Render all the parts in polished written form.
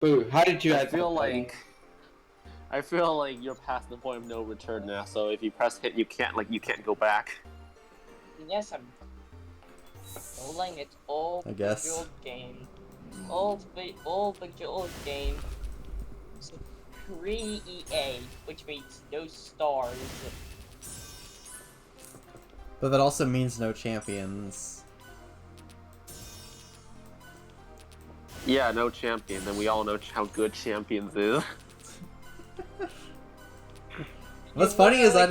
Boo, how did you I add feel that? I feel like you're past the point of no return now. So if you press hit, you can't go back. Yes, I'm rolling it all I guess. Bejeweled game. All Bejeweled game. Pre-EA, which means no stars. But that also means no champions. Yeah, no champions, and we all know how good champions is. What's funny is that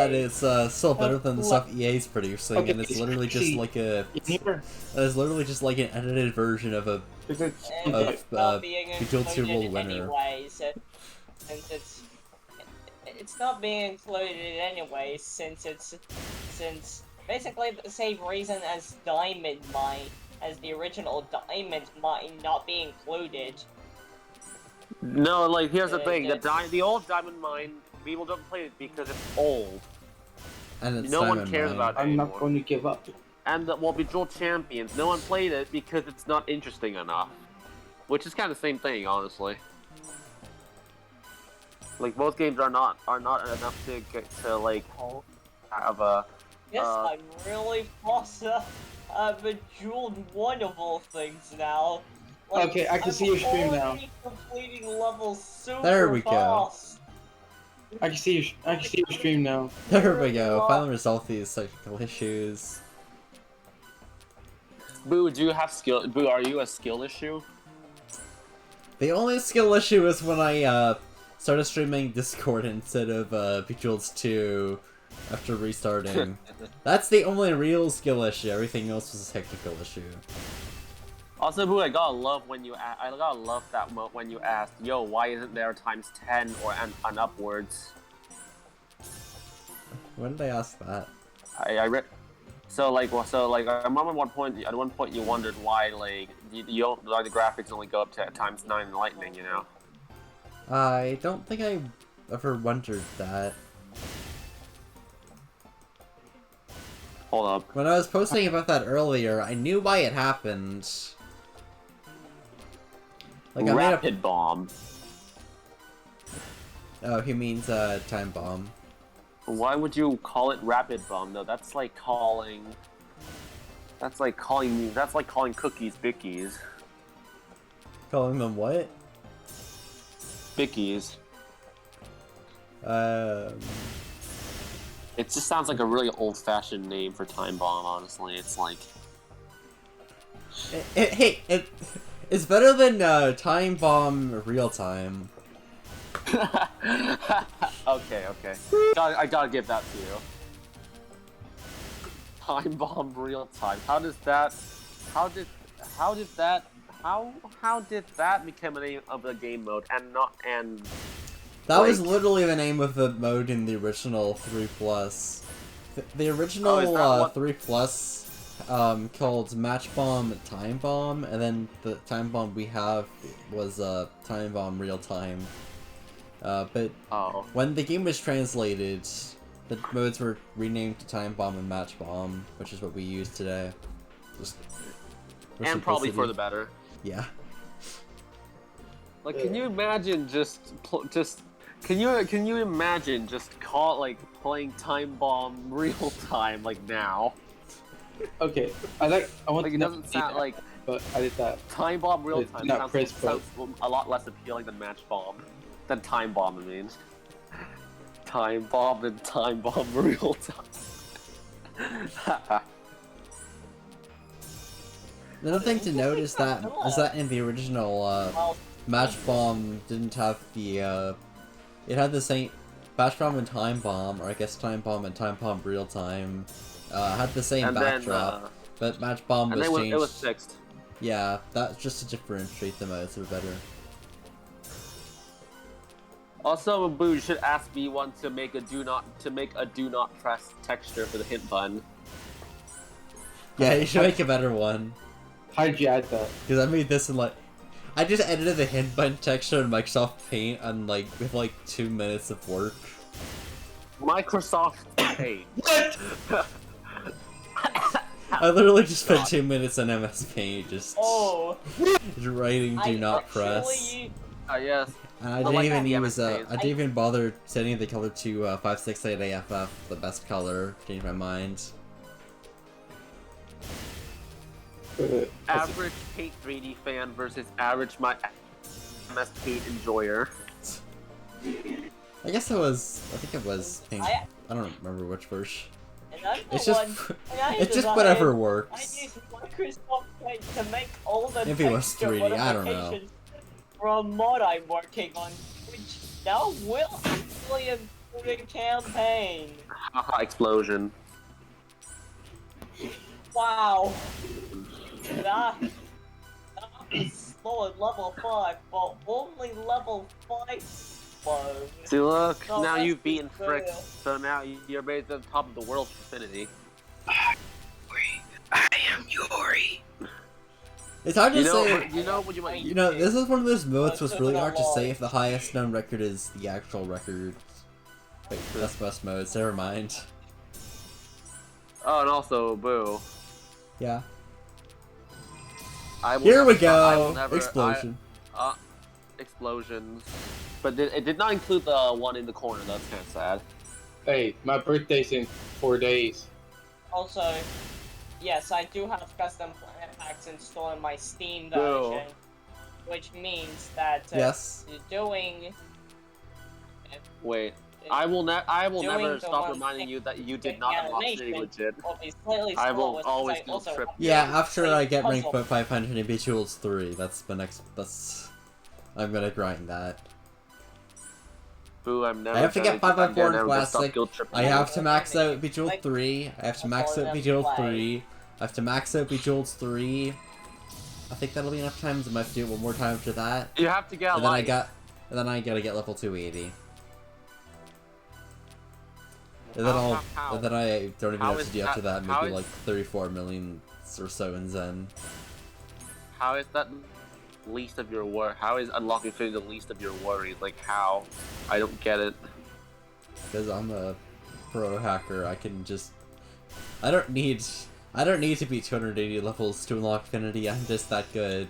pay. it's still better than the stuff EA's producing, Okay, and it's it's literally just crazy. like a Here, it's literally just like an edited version of a because it's And it's not being Bejeweled 2 included World winner. anyway, since it's not being included anyway, since basically the same reason as Diamond Mine, as the original Diamond Mine not be included. No, like here's the thing: That's- the old Diamond Mine, people don't play it because it's old. And it's No one Diamond cares Mine. about it I'm not anymore. going to give up. And the Bejeweled Champions, no one played it because it's not interesting enough. Which is kind of the same thing, honestly. Like both games are not enough to get to like have a. Yes, I'm really fast Bejeweled one of all things now. Like, Okay, I can see your stream now. I'm completing levels super There we go. fast. I can see your stream now. There we go. Finally resolved these technical issues. Boo, do you have skill? Boo, are you a skill issue? The only skill issue is when I started streaming Discord instead of Bejeweled 2 after restarting. That's the only real skill issue. Everything else was a technical issue. Also, Boo, I gotta love when you when you asked, "Yo, why isn't there times 10 or and upwards?" When did I ask that? I read. So like I remember at one point you wondered why like you don't like the graphics only go up to times 9 in Lightning, you know? I don't think I ever wondered that. Hold up. When I was posting about that earlier, I knew why it happened. Like Rapid bomb. Oh, he means time bomb. Why would you call it rapid bomb though? That's like calling cookies bickies. Calling them what? Bickies. It just sounds like a really old-fashioned name for time bomb, honestly. It's like It's better than time bomb real time. okay. I gotta give that to you. Time bomb real time. How did that become a name of the game mode That was literally the name of the mode in the original 3+. The original 3+ called Match Bomb Time Bomb, and then the Time Bomb we have was Time Bomb Real Time. But when the game was translated, the modes were renamed to Time Bomb and Match Bomb, which is what we use today. And probably for the better. Yeah. Like, can you imagine can you imagine just playing Time Bomb real time like now? Okay, I want Like, to it doesn't sound that, like but I did that. Time Bomb real time Not Chris, sounds a lot less appealing than Match Bomb. Than Time Bomb, I mean. Time Bomb and Time Bomb real time. Another thing to note is that in the original Match Bomb didn't have the it had the same Match Bomb and Time Bomb, or I guess Time Bomb and Time Bomb Real Time had the same backdrop, but Match Bomb was changed. It was fixed. Yeah, that's just to differentiate the modes a bit better. Also, Boo, you should ask B1 to make a do not press texture for the hint button. Yeah, you should make a better one. How did you add that? Because I made this in I just edited the hint button texture in Microsoft Paint and with 2 minutes of work. Microsoft Paint. What? I literally just spent 2 minutes on MS Paint just writing "Do not actually press." use- Yes. And I But didn't like even the use MSAs. I didn't even bother setting the color to 568 AFF, the best color. Changed my mind. Average Paint 3D fan versus average MS Paint enjoyer. I guess it was. I think it was pink. I- I don't remember which version. And I'm the It's just. one- and I It's just designed- whatever I works. use Microsoft Paint to make all the Maybe it was texture 3D, I don't know. modifications for a mod I'm working on, which now will actually include a campaign. Haha, explosion. Wow. That is slow at level 5, but only level 5 slow. See, look, Oh, now that's you've beaten Frick, unreal. so now you're raised to the top of the world for Finity. I am Yuri. It's hard to You know, say. you know what you might. You know, this is one of those modes where it's really hard to say if the highest known record is the actual record. Wait, that's best modes. Never mind. Oh, and also, boo. Yeah. I will Here we never- I will go. never- Explosion. Explosions. But it did not include the one in the corner. That's kind of sad. Hey, my birthday's in 4 days. Also, yes, I do have custom planet packs installed in my Steam Boo. version, which means that Yes. doing Wait. I will never Doing the stop one reminding thing you that you did with not the unlock City animation Legit. will be slightly I will slower, since always I do also trip. have Yeah, to after play I get rank puzzle. 500 in Bejeweled 3, that's the next. That's. I'm gonna grind that. Boo, I'm never. I have to get gonna- 5 by 4 I'm in never gonna stop Classic. guilt tripping I you. have to max out Bejeweled 3. I have to max out Bejeweled Play. 3. I have to max out Bejeweled 3. I think that'll be enough times. I might have to do it one more time after that. You have to get a And then light. and then I gotta get level 280. And How? then I don't even How have is to do after that- that. how Maybe is- like 34 million or so in Zen. How is that least of your worry? How is unlocking Finity the least of your worries? Like how? I don't get it. Because I'm a pro hacker, I can just. I don't need to be 280 levels to unlock Finity. I'm just that good.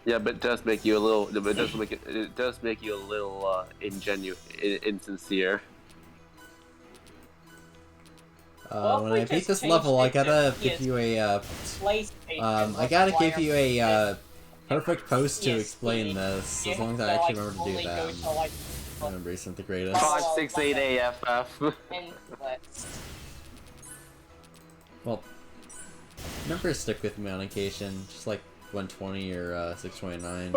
Yeah, but it does make you a little. It does make you a little insincere. Well, When we I beat just this changed level, I it gotta to give you a PlayStation. I gotta give require you a perfect post to Yes, explain the- this, you as long as I have to, actually remember to do only that. go to, like, Remember isn't the greatest. Oh. 568 AFF. inputs. Well, numbers stick with me on occasion, just like 120 or 629.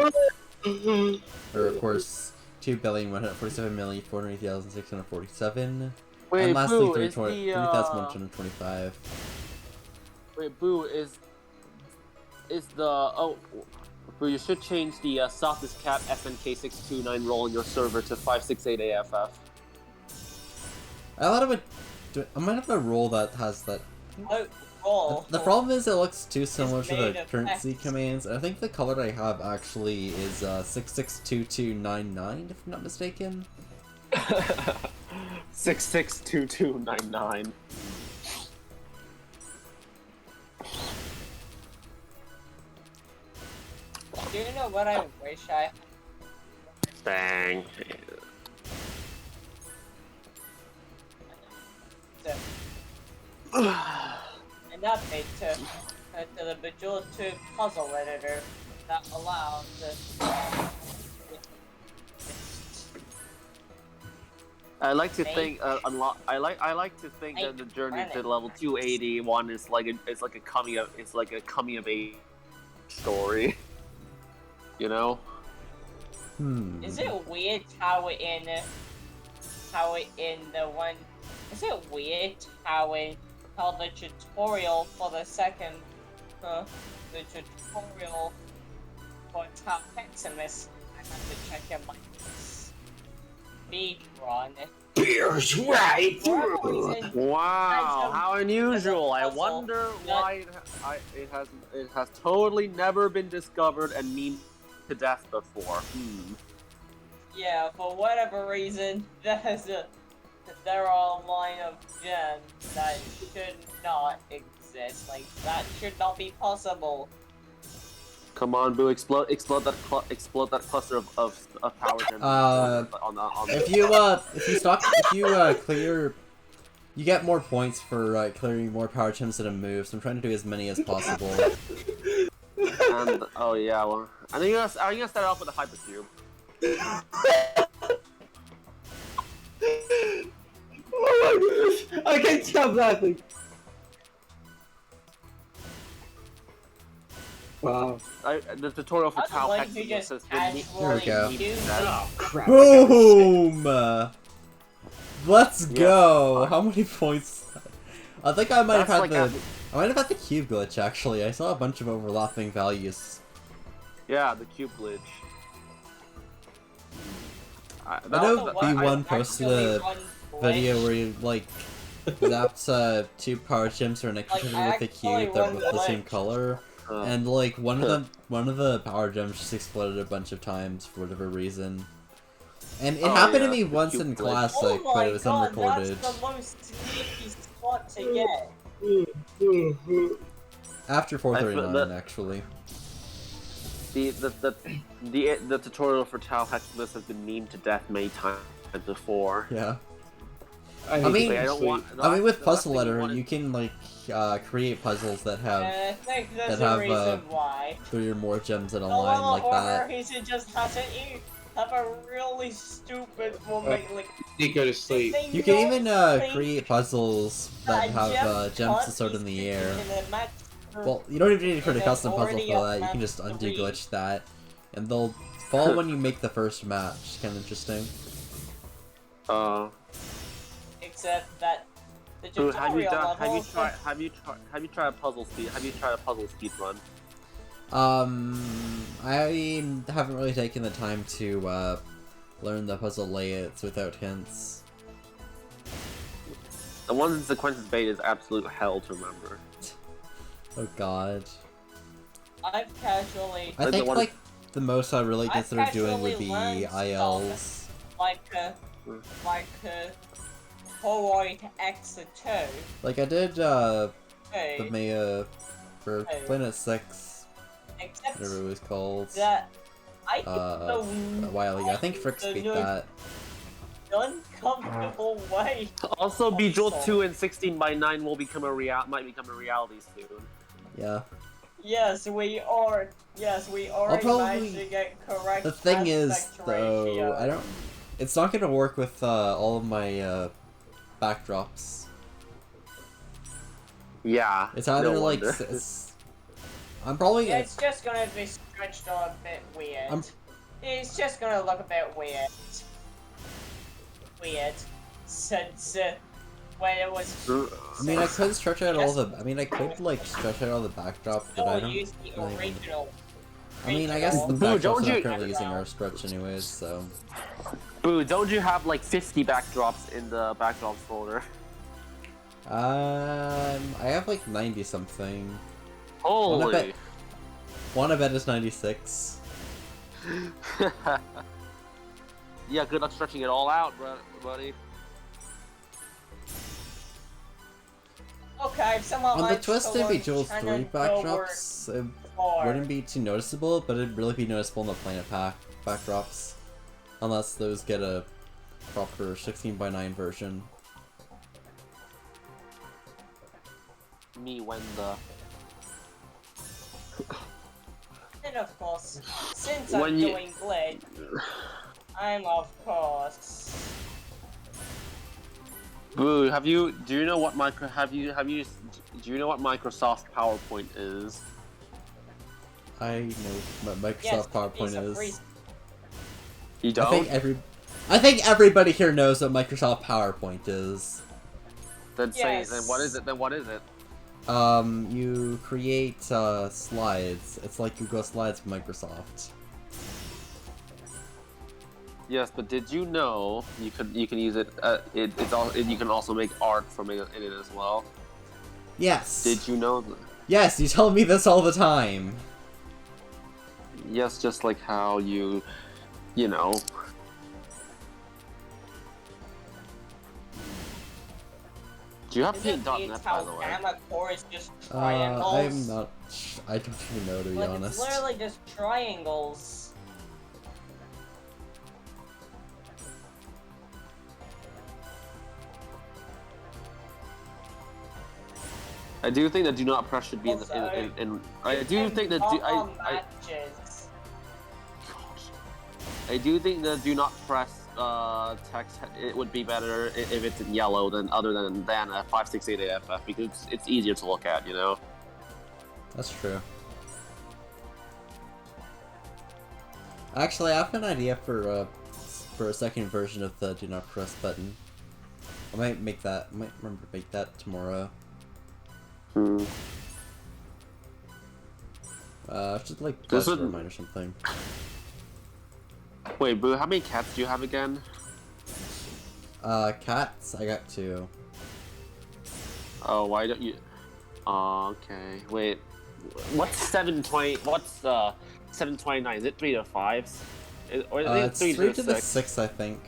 Or of course, 2,147,480,647. Wait, And lastly, Boo, is the 3,125. Wait, Boo, is the Boo, you should change the softest cap FNK629 roll in your server to 568 AFF. I thought I would. I might have a role that has that. Oh, roll. The problem is it looks too similar to made the of currency X. commands. I think the color I have actually is 662299, if I'm not mistaken. 662299. Do you know what I wish I Bang. had? An update to the Bejeweled 2 puzzle editor that allows I like to think I like to think that the journey to level 281 is like a coming of age story. You know? Is it weird how in the one? Is it weird how the tutorial for the second the tutorial for Top Maximus, I have to check in my speedrun. Pierce right For whatever through. reason, Wow, how unusual! I puzzle wonder that- why it has totally never been discovered and memed to death before. Yeah, for whatever reason, there are a line of gems that should not exist. Like, that should not be possible. Come on, Boo! Explode that cluster of power gems. If you clear, you get more points for clearing more power gems in a move. So I'm trying to do as many as possible. And oh yeah, well, I think I'm gonna start off with a hypercube. Oh my gosh! I can't stop laughing. Wow. The tutorial for Tau Like Hexamus you just has been Here we go. Oh crap! Boom! Let's Yeah. go. How many points? I think I might have That's had like I might have had the cube glitch actually. I saw a bunch of overlapping values. Yeah, the cube glitch. I know B1 posted a video where you like zapped 2 power gems or an extra with a cube that were the same color, and like one of the power gems just exploded a bunch of times for whatever reason. And it happened to me once in classic, but it was unrecorded. That's the most sneaky spot to get. After 439, actually. The tutorial for Tau Hexamus has been memed to death many times before. Yeah. I mean, with Puzzle last thing Letter, you can like create puzzles that have I think there's a reason why. 3 or more gems in a No, line like or that. he should just have a really stupid moment, like You go to sleep. they You can don't even think create puzzles that have gems to start in the air. Well, you don't even need to create a custom puzzle for that. You can just undo glitch that, and they'll fall when you make the first match. Kind of interesting. Except that the Boo, tutorial level. have you tried a puzzle speed run? I haven't really taken the time to learn the puzzle layouts without hints. The one in Sequences Bait is absolute hell to remember. Oh god. I've casually I think like the most I really I've consider doing would casually be learned ILs. like Polaroid X2. Like I did the Hey, Maya for Planet 6, except whatever it was called. that I think A while ago. I think Fricks beat that. the uncomfortable way. Also, Bejeweled 2 and 16x9 will become might become a reality soon. Yeah. Yes, we are. Yes, we are probably- managed to get correct. The thing is, aspect though, ratio. it's not gonna work with all of my backdrops. Yeah. It's either no like wonder. I'm probably Yeah, it's just gonna be stretched on a bit weird. It's just gonna look a bit weird. Since when it was. I mean, I could stretch out all the. I mean, I could like stretch out all the backdrop, but I don't. use the really- original. I mean, I guess the Boo, backdrop's don't not you- currently using our stretch anyways, so. Boo, don't you have like 50 backdrops in the backdrops folder? I have like 90 something. Holy! One I bet is 96. Yeah, good luck stretching it all out, buddy. Okay, if someone On the likes Twist to and learn Bejeweled China 3 backdrops, it or wouldn't be too noticeable, but it'd really be noticeable in the Planet Pack backdrops. Unless those get a proper 16x9 version. Me when the... And of course, since When I'm you- doing Blade, I'm of course. Boo, do you know what do you know what Microsoft PowerPoint is? I know what Microsoft Yes, PowerPoint it's a free- is. You I don't? think everybody here knows what Microsoft PowerPoint is. Then say Yes. then what is it? Then what is it? You create slides. It's like Google Slides for Microsoft. Yes, but did you know you can use it? You can also make art from it in it as well. Yes. Did you know? Yes, you tell me this all the time. Yes, just like how you know. Do you have Is it weird paint.net, by how the way? Gamma Core is just triangles? I'm not. I don't even know, to be Like, honest. it's literally just triangles. I do think that do not press should be in. I do think that matches. I do think the do not press text, it would be better if it's in yellow than a 568 AFF, because it's easier to look at, you know. That's true. Actually, I have an idea for a second version of the do not press button. I might make that. I might remember to make that tomorrow. Just like plus or mine or something. Wait, Boo, how many cats do you have again? Cats? I got 2. Oh, why don't you... Oh, okay. Wait. What's 720... What's 729? Is it 3 to 5s? Or is it It's 3 3 to to the 6? 6, I think.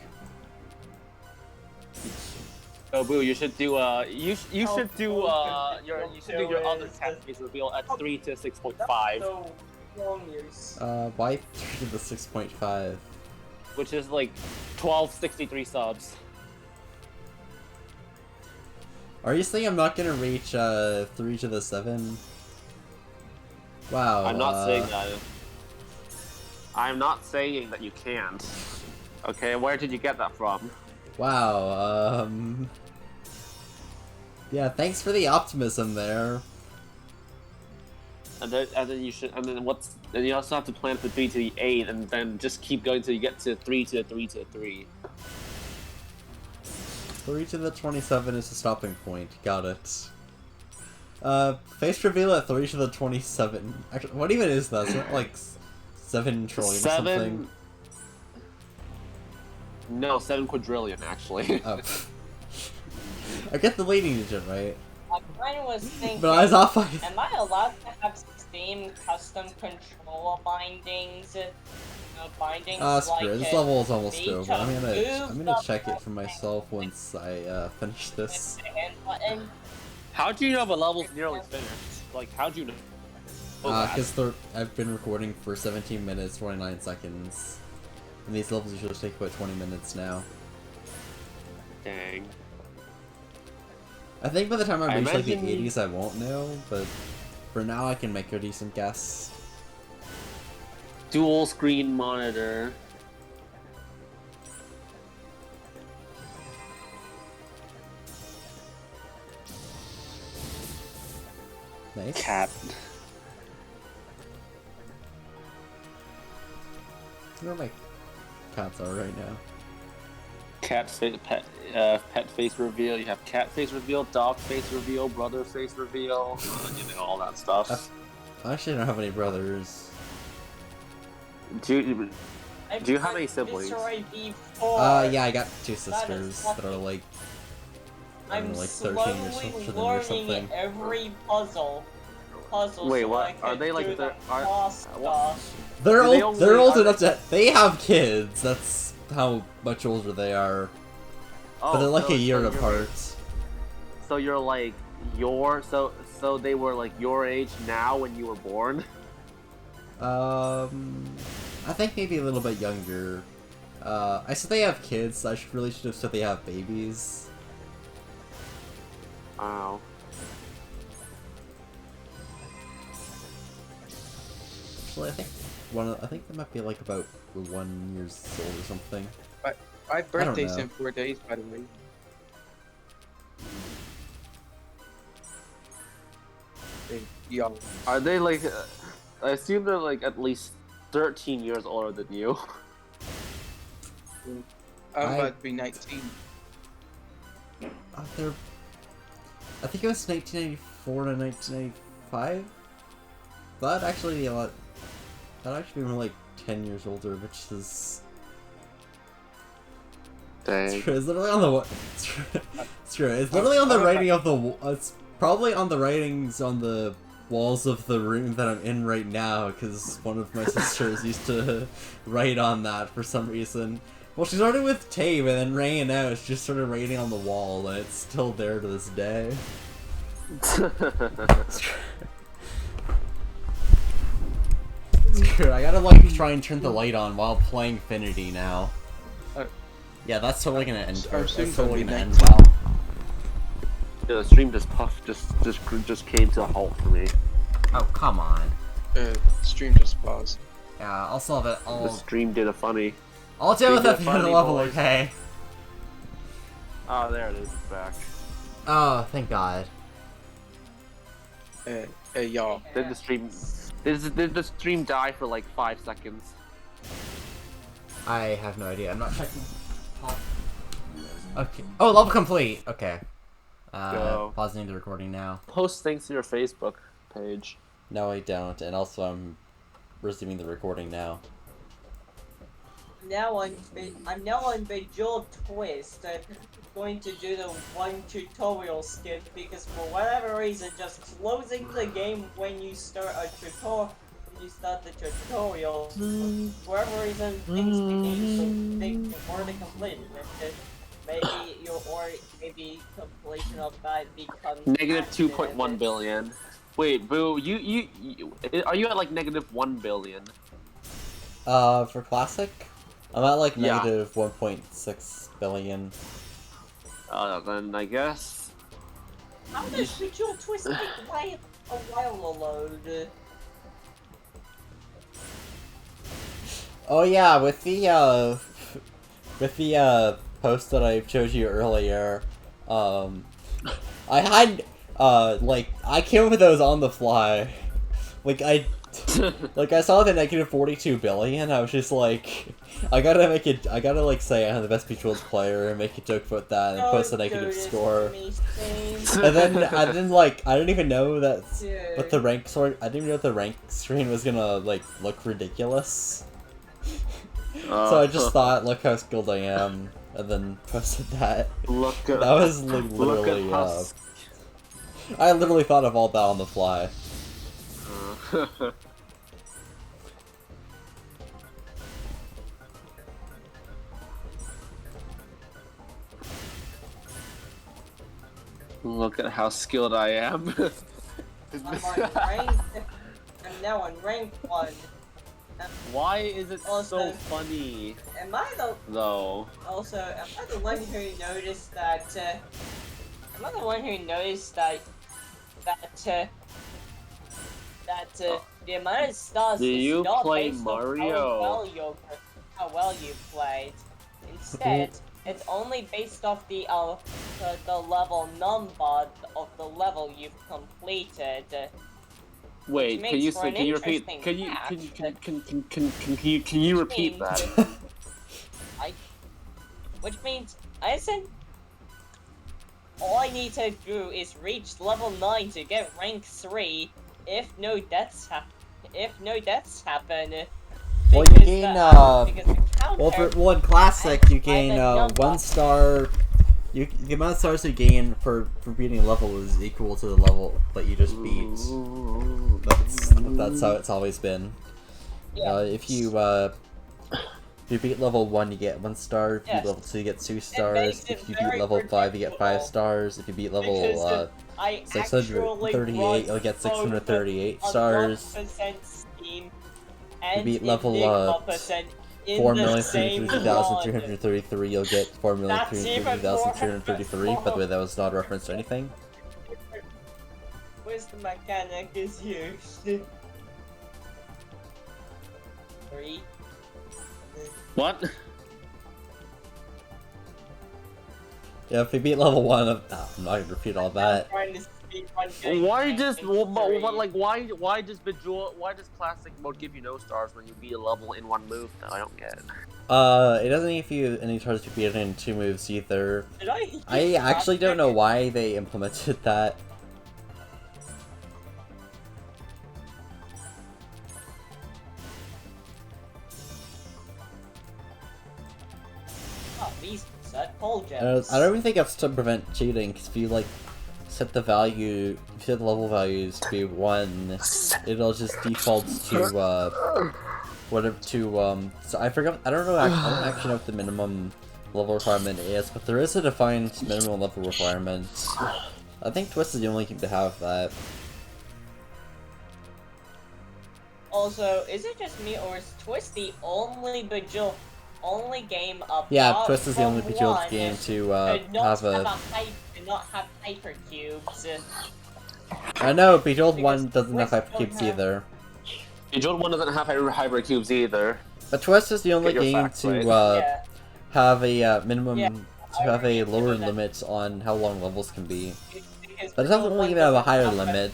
Oh, Boo, you should do you should do your other cat face reveal at 3 to 6.5. So long use. Why 3 to the 6.5? Which is like 1263 subs. Are you saying I'm not gonna reach 3 to the 7? Wow. I'm not saying that. I'm not saying that you can't. Okay, where did you get that from? Wow, yeah, thanks for the optimism there. And then you should, and then then you also have to plan for 3 to the 8, and then just keep going till you get to 3 to 3 to 3. 3 to the 27 is the stopping point. Got it. Face reveal at 3 to the 27. Actually, what even is that? Is it like 7 trillion or something? No, 7 quadrillion, actually. Oh. I get the leading digit right. I was thinking, But I was off by... am I allowed to have Steam custom controller bindings? Bindings screw it. This level is almost over. I'm gonna move check it for myself once I finish this. How do you know if a level's nearly finished? Like, how do you know? Because I've been recording for 17 minutes, 29 seconds. And these levels usually take about 20 minutes now. Dang. I think by the time I reach like the imagine... 80s I won't know, but for now I can make a decent guess. Dual screen monitor. Nice. Cat. Where my cats are right now. Cat pet face reveal. You have cat face reveal, dog face reveal, brother face reveal. You know, all that stuff. I actually don't have any brothers. Do you have any siblings? Yeah, I got 2 sisters that are like, I don't know, like 13 years older than me or something. Every puzzle. Wait, what? Are they like They're old enough to. They have kids. That's how much older they are. Oh, but they're like a year apart. So you're like so they were like your age now when you were born? I think maybe a little bit younger. I said they have kids, so I should have said they have babies. Wow. Actually, I think they might be like about 1 year old or something. My birthday's in 4 days, by the way. Young. Are they like? I assume they're like at least 13 years older than you. I'm about to be 19. I think it was 1994 to 1995. That'd actually be a lot. That'd actually be more like 10 years older, which is. Dang. It's true. It's literally on the. It's true. It's literally on the writing of the. It's probably on the writings on the walls of the room that I'm in right now, because one of my sisters used to write on that for some reason. Well, she started with tape and then ran out. She just started writing on the wall, and it's still there to this day. Screw it, I gotta like try and turn the light on while playing Finity now. Yeah, that's totally gonna end. That's totally gonna end well. Yeah, the stream just came to a halt for me. Oh, come on. Stream just paused. Yeah, I'll solve it. The stream did a funny. I'll deal with that at the end of the level, boys. okay? Oh, there it is. It's back. Oh, thank God. Hey, y'all. Did the stream? Did the stream die for like 5 seconds? I have no idea. I'm not checking. Okay. Oh, level complete. Okay. Go. Pausing the recording now. Post things to your Facebook page. No, I don't. And also, I'm resuming the recording now. I'm now on Bejeweled Twist. I'm going to do the one tutorial skip because for whatever reason, just closing the game when you start a tutorial, the tutorial, for whatever reason, things became so big before the completion. Maybe completion of that becomes Negative 2.1 billion. Wait, Boo, you are you at like negative 1 billion? For classic, I'm at like Yeah. negative 1.6 billion. Then I guess. How does Bejeweled Twist take a while to load? Oh yeah, with the post that I showed you earlier, I had like I came up with those on the fly. Like I saw the negative 42 billion. I was just like, I gotta like say I'm the best Bejeweled player and make a joke about that and post a negative score. And then like I didn't even know that what the rank sort. I didn't even know the rank screen was gonna like look ridiculous. So I just thought, look how skilled I am, and then posted that. That was like literally. I literally thought of all that on the fly. Look at how skilled I am. I'm now on rank 1. Why is it Also, so funny? Am I the one who noticed that? Am I the one who noticed that the amount of stars is not based on how well you played. Instead, it's only based off the level number of the level you've completed. Wait, can you repeat? Can you repeat that? Which means all I need to do is reach level 9 to get rank 3. If no deaths happen. Well, you gain in classic you gain 1 star. The amount of stars you gain for beating a level is equal to the level that you just beat. That's how it's always been. Yeah. If you beat level 1, you get 1 star. If you beat level 2, you get 2 stars. If you beat level 5, you get 5 stars. If you beat level 638, you'll get 638 stars. If you beat level 4,333,333, you'll get 4,333,333. By the way, that was not a reference to anything. Where's the mechanic is used? 3. What? Yeah, if you beat level 1, I'm not gonna repeat all that. Why does classic mode give you no stars when you beat a level in 1 move? That I don't get. It doesn't give you any stars to beat it in 2 moves either. Did I actually don't know why they implemented that. Oh, these cold I gems. don't even think it's to prevent cheating, because if you like set the level values to be 1, it'll just default to whatever to so I forgot. I don't know. I don't actually know what the minimum level requirement is, but there is a defined minimum level requirement. I think Twist is the only game to have that. Also, is it just me or is Twist the only only game apart Yeah, Twist is the from only Bejeweled one game to not have a. to not have hypercubes. I know Bejeweled Because 1 doesn't have Twist hypercubes don't have- either. Bejeweled 1 doesn't have hypercubes either. But Twist is the only Get your game facts to right. Yeah. have a minimum Yeah, to have a I lower remember that. limit on how long levels can be. Because But it doesn't Bejeweled really 1 even have a doesn't higher have limit.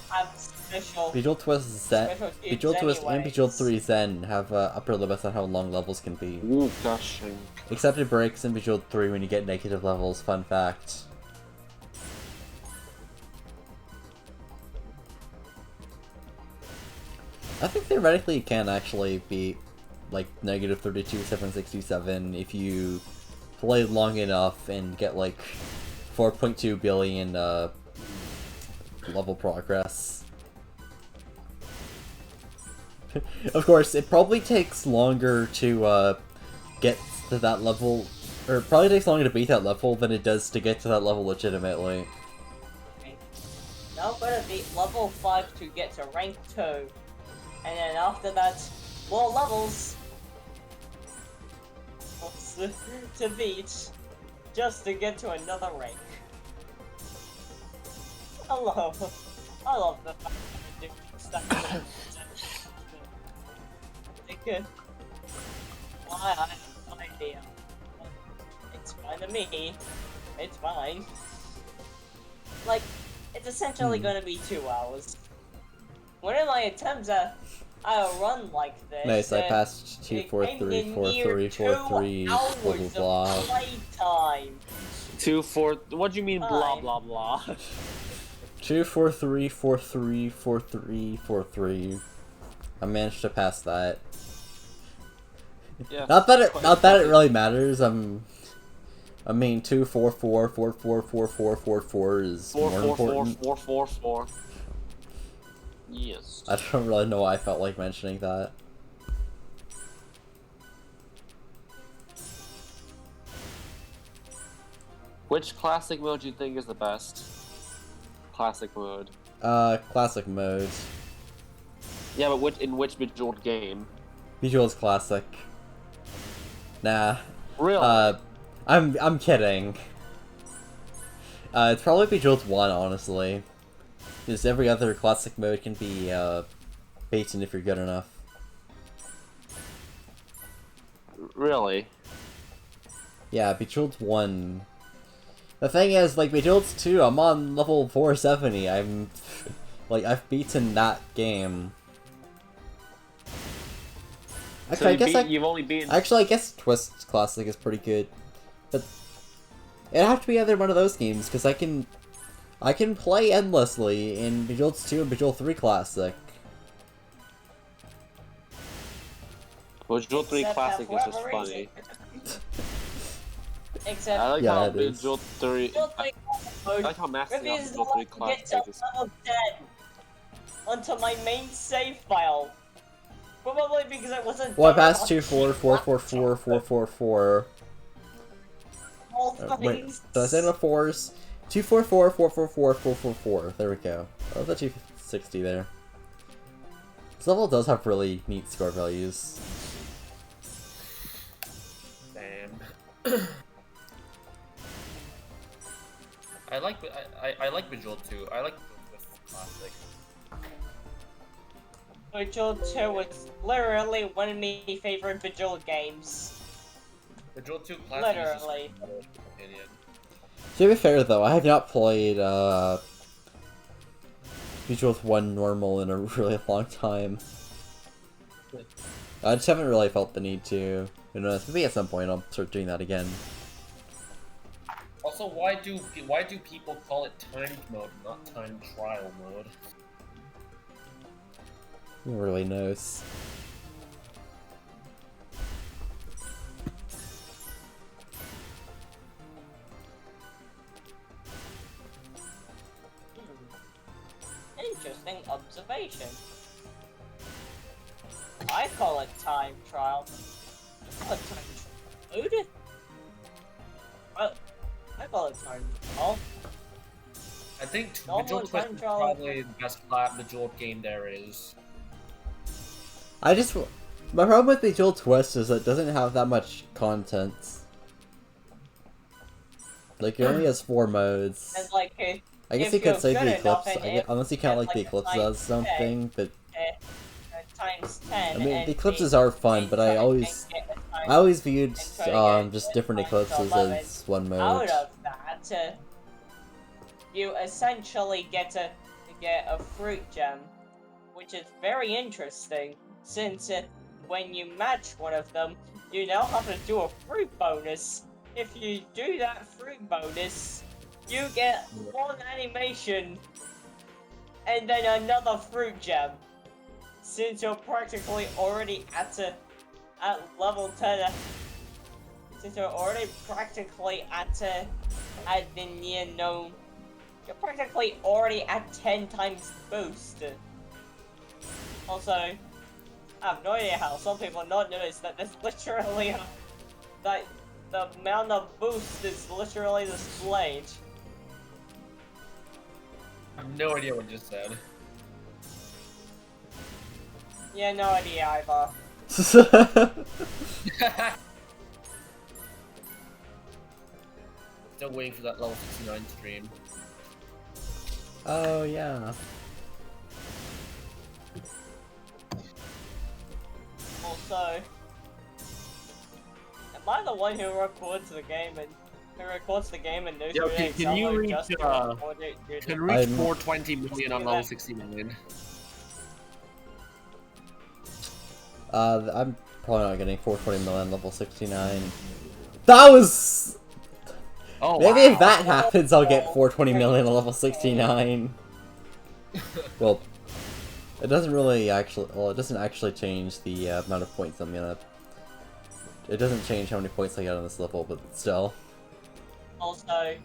have special Bejeweled Twist Zen, special cubes Bejeweled Twist and anyways. Bejeweled 3 Zen have upper limits on how long levels can be. Ooh, gosh. Except it breaks in Bejeweled 3 when you get negative levels, fun fact. I think theoretically it can actually be like negative 32,767 if you play long enough and get like 4.2 billion level progress. Of course, it probably takes longer to get to that level, or it probably takes longer to beat that level than it does to get to that level legitimately. Now I'm gonna beat level 5 to get to rank 2. And then after that, more levels to beat just to get to another rank. I love the fact that I do stuff. I have no idea. It's fine to me. It's fine. Like, it's essentially gonna be 2 hours. One of my attempts at a run like this. Nice, I passed 2, 4, 3, 4, 3, 4, 3, blah blah blah. Playtime. 2, 4. What do you mean, blah Fine. blah blah? 2, 4, 3, 4, 3, 4, 3, 4, 3. I managed to pass that. Yeah. Not that it really matters. I mean 2, 4, 4, 4, 4, 4, 4, 4, 4 is 4, more 4, 4, important. 4, 4, 4. Yes. I don't really know why I felt like mentioning that. Which classic mode do you think is the best? Classic mode. Classic mode. Yeah, but in which Bejeweled game? Bejeweled's classic. Nah. Really? I'm kidding. It's probably Bejeweled 1, honestly. Because every other classic mode can be, beaten if you're good enough. Really? Yeah, Bejeweled 1. The thing is, like, Bejeweled 2, I'm on level 470. I've beaten that game. Actually, So you've only beaten... Actually, I guess Twist Classic is pretty good. But it'd have to be either one of those games, because I can play endlessly in Bejeweled 2 and Bejeweled 3 Classic. Bejeweled 3 Except Classic that is just for funny. Except I like Yeah, how it is. Bejeweled 3... Bejeweled I 3 like how Master refuses to Bejeweled 3 let me get Classic to is... level 10 onto my main save file. Probably because I wasn't. Well, I done passed on 2, 4, 4, 4, 4, 4, 4, 4. all Wait, things. did I say no 4s? 2, 4, 4, 4, 4, 4, 4, 4, 4. There we go. Oh, the 260 there. This level does have really neat score values. Damn. I like Bejeweled too. I like Bejeweled Classic. Bejeweled 2 was literally one of my favorite Bejeweled games. Bejeweled 2 Classic Literally. is just in my opinion. To be fair though, I have not played Bejeweled 1 normal in a really long time. I just haven't really felt the need to. Who knows, maybe at some point I'll start doing that again. Also, why do people call it timed mode, not time trial mode? Who really knows? Interesting observation. I call it time trial. I call it time trial. I call it time trial. I think No Bejeweled more Twist time is trial. probably the best Bejeweled game there is. My problem with Bejeweled Twist is that it doesn't have that much content. Like, it only has 4 modes. And like, I guess if you could you're say good the Eclipse, enough and unless you count like the like, Eclipse times as something, but times 10. I mean and the Eclipses are fun, but I always viewed just different Eclipses as one mode. Out of that, you essentially get a fruit gem, which is very interesting, since when you match one of them, you now have to do a fruit bonus. If you do that fruit bonus, you get one animation and then another fruit gem. Since you're practically already at level 10, since you're already practically at the near known, you're practically already at 10 times boost. Also, I have no idea how some people not notice that there's literally that the amount of boost is literally displayed. I have no idea what you just said. Yeah, no idea either. Still waiting for that level 69 stream. Oh yeah. Also, am I the one who records the game and knows Yo, who can you reach, just to record it, dude? Can reach 420 million on level 69. I'm probably not getting 420 million level 69. That was... Oh, Maybe wow. if that happens, I'll get 420 million at level 69. Well, it doesn't really actually... Well, it doesn't actually change the amount of points I'm gonna... It doesn't change how many points I get on this level, but still. Also,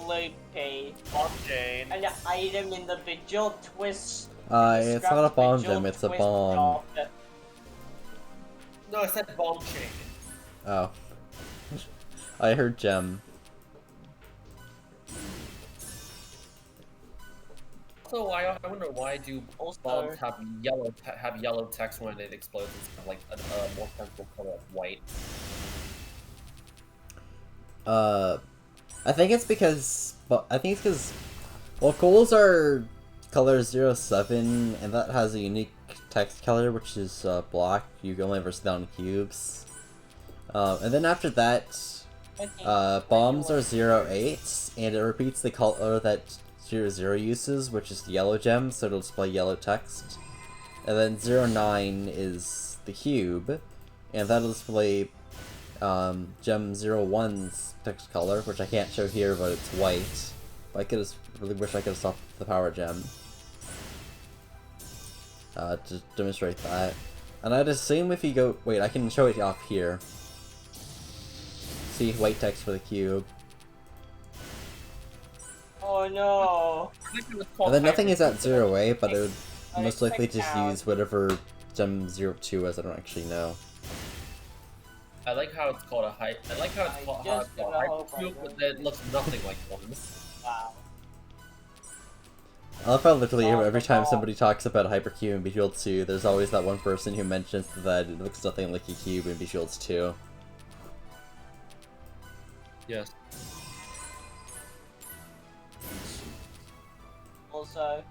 Loopy. Blockchain. An item in the Bejeweled Twist. It's not a bomb gem, it's a bomb. No, I said bomb chain. Oh. I heard gem. So I wonder why do bombs have yellow text when it explodes instead of like a more sensible color of white? I think it's because... Well, coals are color 07, and that has a unique text color, which is black. You can only ever see that on cubes. And then after that, bombs are 08, and it repeats the color that 00 uses, which is the yellow gem, so it'll display yellow text. And then 09 is the cube, and that'll display gem 01's text color, which I can't show here, but it's white. I really wish I could have stopped the power gem. To demonstrate that. And I'd assume if you go... Wait, I can show it off here. See, white text for the cube. Oh no! And then nothing is at 08, but it would most likely just use whatever gem 02 is, I don't actually know. I like how it's called a hype. I like how it's called hypercube, but then it looks nothing like one. Wow. I love how literally every time somebody talks about Hypercube in Bejeweled 2, there's always that one person who mentions that it looks nothing like a cube in Bejeweled 2. Yes. Also,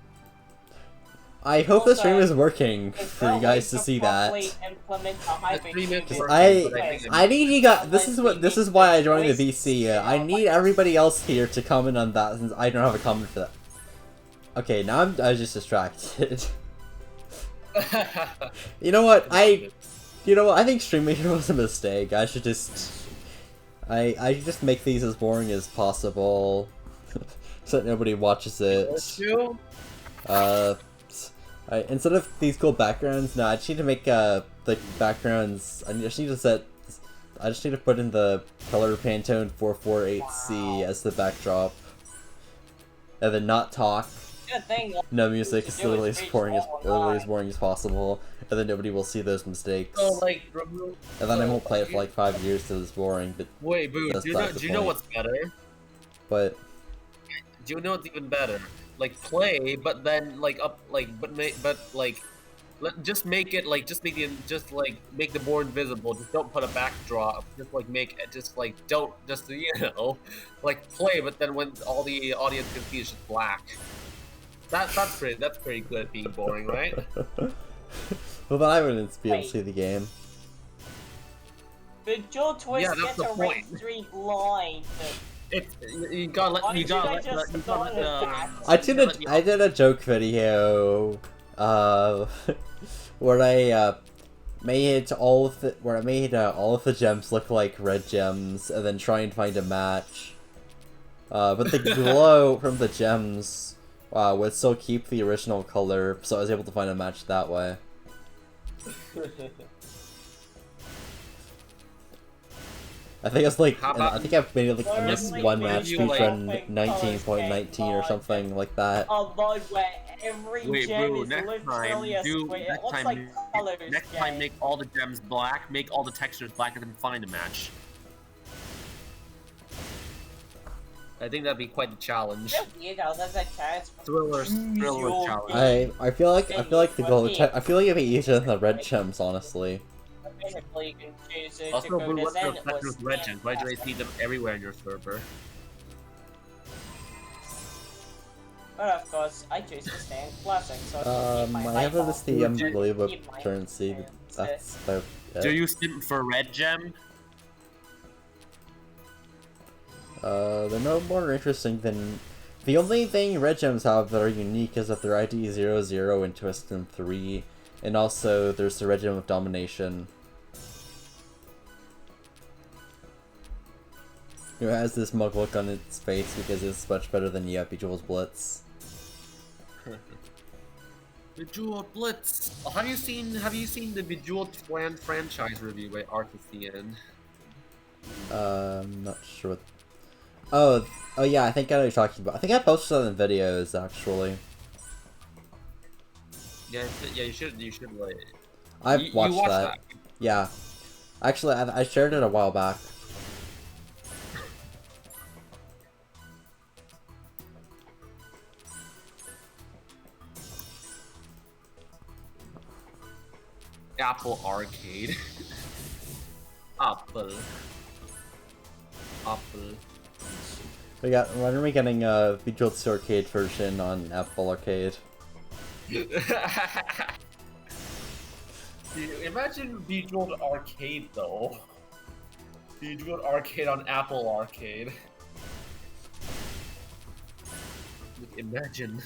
I hope the stream is working for you guys to see that. I need you guys. This is why I joined the VC. I need everybody else here to comment on that, since I don't have a comment for that. Okay, now I'm just distracted. You know what? I think streaming was a mistake. I should just just make these as boring as possible, so that nobody watches it. Instead of these cool backgrounds, no, I just need to make the backgrounds. I just need to put in the color Pantone 448C as the backdrop, and then not talk. Good thing. No music, it's To do is literally as reach boring all as boring as possible, and then nobody will see those mistakes. So like remove. And then I won't play it for like 5 years because it's boring, but Wait, Boo. that's Do back the you know point. what's better? But Do you know what's even better? Like play, but then like just make it like just make the board invisible. Just don't put a backdrop. Just like don't just like play, but then when all the audience can see is just black. That's pretty good at being boring, right? well, then I wouldn't be able to Wait. see the game. Bejeweled Twist Yeah, that's gets the a red point. street line. You gotta let Why you did you gotta guys let just you gotta go let with I did a joke video, where I made all of the gems look like red gems, and then try and find a match. But the glow from the gems would still keep the original color, so I was able to find a match that way. I think it's like, I think I've made like at least one match speedrun 19.19 or something like that. A mode where every Wait, gem Boo, is next literally time, a square. It looks like colors. next time make all the gems black, make all the textures black, and then find a match. I think that'd be quite the challenge. You know, there's a chance. Thriller Visual challenge. I feel like the gold. I feel like it'd be easier than the red gems, honestly. Basically, you can choose it Also, to go Boo, to what's your Zen obsession or with Stand legends? Why do I Classic. see them everywhere in your server? But of course, I choose to Stand Classic, so I can keep my I have life this off. the unbelievable Keep my currency. hands, That's about it. Do you simp for red gem? They're no more interesting than... The only thing red gems have that are unique is that they're ID 00 and Twist and 3, and also there's the red gem of domination. It has this mug look on its face because it's much better than Bejeweled Blitz. Bejeweled Blitz. Oh, have you seen the Bejeweled franchise review by Arthasian? I'm not sure what... Oh yeah, I think I know what you're talking about. I think I posted that in videos, actually. Yeah, you should like. I've watched watched that. Yeah. Actually, I shared it a while back. Apple Arcade. Apple. When are we getting a Bejeweled Arcade version on Apple Arcade? Imagine Bejeweled Arcade though. Bejeweled Arcade on Apple Arcade. Imagine.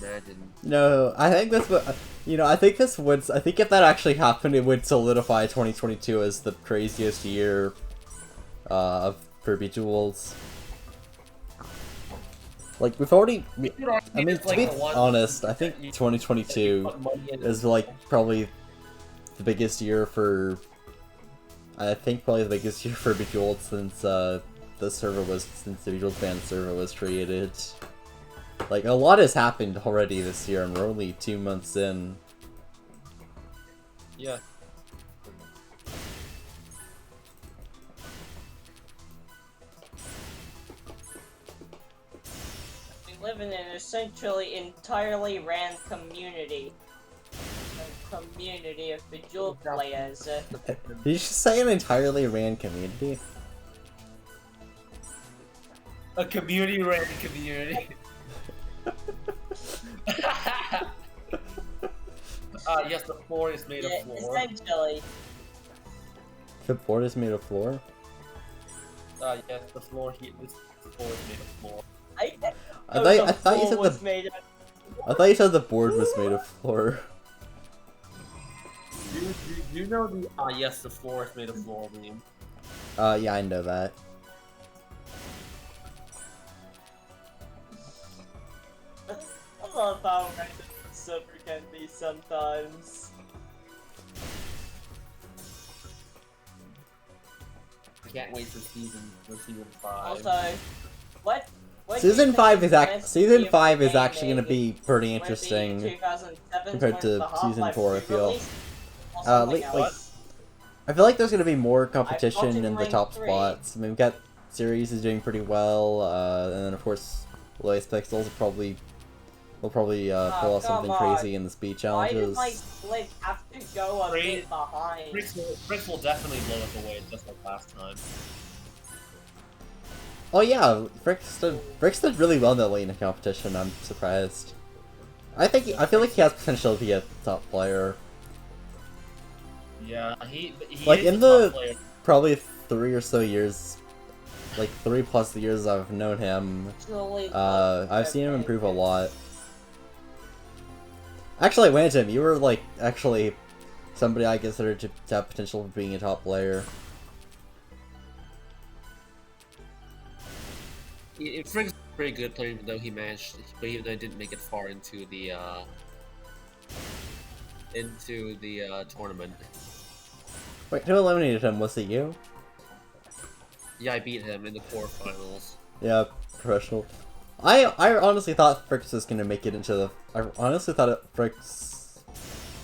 Imagine. No, I think this would, I think if that actually happened, it would solidify 2022 as the craziest year, for Bejeweled. Like, we've already, I mean, to be honest, I think 2022 is, like, probably the biggest year for, Bejeweled since, the Bejeweled fan server was created. Like, a lot has happened already this year, and we're only 2 months in. Yeah. We live in an essentially entirely ran community. A community of Bejeweled players. Did you just say an entirely ran community? A community ran community. Yes, the floor is made of floor. Essentially. The board is made of floor? Yes, the floor here. This floor is made of floor. I thought you said I thought you said the board was made of floor. Do you know the yes, the floor is made of floor meme? Yeah, I know that. I love how random the server can be sometimes. I can't wait for season 5. Also, what Season 5 is actually going to be pretty interesting compared to Season 4, I feel. I feel like there's going to be more competition in the top spots. I mean, we've got Series is doing pretty well, and then of course, Lois Pixels will probably pull off something crazy in the speed challenges. Why did my split have to go a bit behind? Fricks will definitely blow us away just like last time. Oh yeah, Fricks did really well in the lane competition. I'm surprised. I feel like he has potential to be a top player. Yeah, he like is in a the top player. probably 3 or so years, like 3+ years I've known him. I've seen him improve a lot. Actually, Wantum, you were like actually somebody I considered to have potential for being a top player. Frigg's a pretty good player, even though he didn't make it far into the tournament. Wait, who eliminated him? Was it you? Yeah, I beat him in the quarterfinals. Yeah, professional. I honestly thought Fricks was gonna make it into the. I honestly thought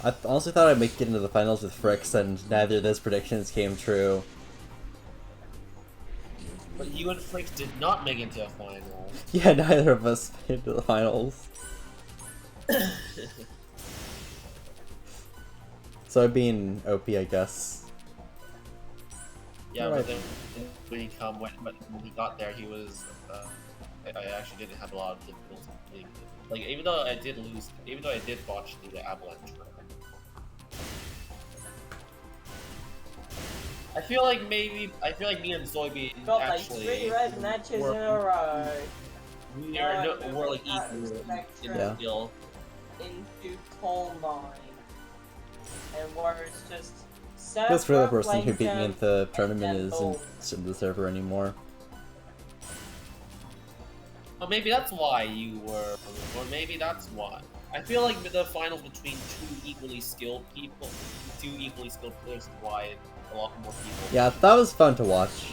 I'd make it into the finals with Fricks, and neither of those predictions came true. But you and Fricks did not make it into a final. Yeah, neither of us made it to the finals. So I'd be in OP, I guess. Yeah, Right. but then when he got there, he was. I actually didn't have a lot of difficulty. Like even though I did botch the avalanche. I feel like me and Soybean Got like actually 3 red matches in a row. we're like equal in Yeah. skill. Into coal mine. And where it's just Feels for the person who playing beat me at the them tournament and isn't in the server anymore. Or maybe that's why you were, or maybe that's why. I feel like the finals between two equally skilled players is why a lot more people. Yeah, that was fun to watch.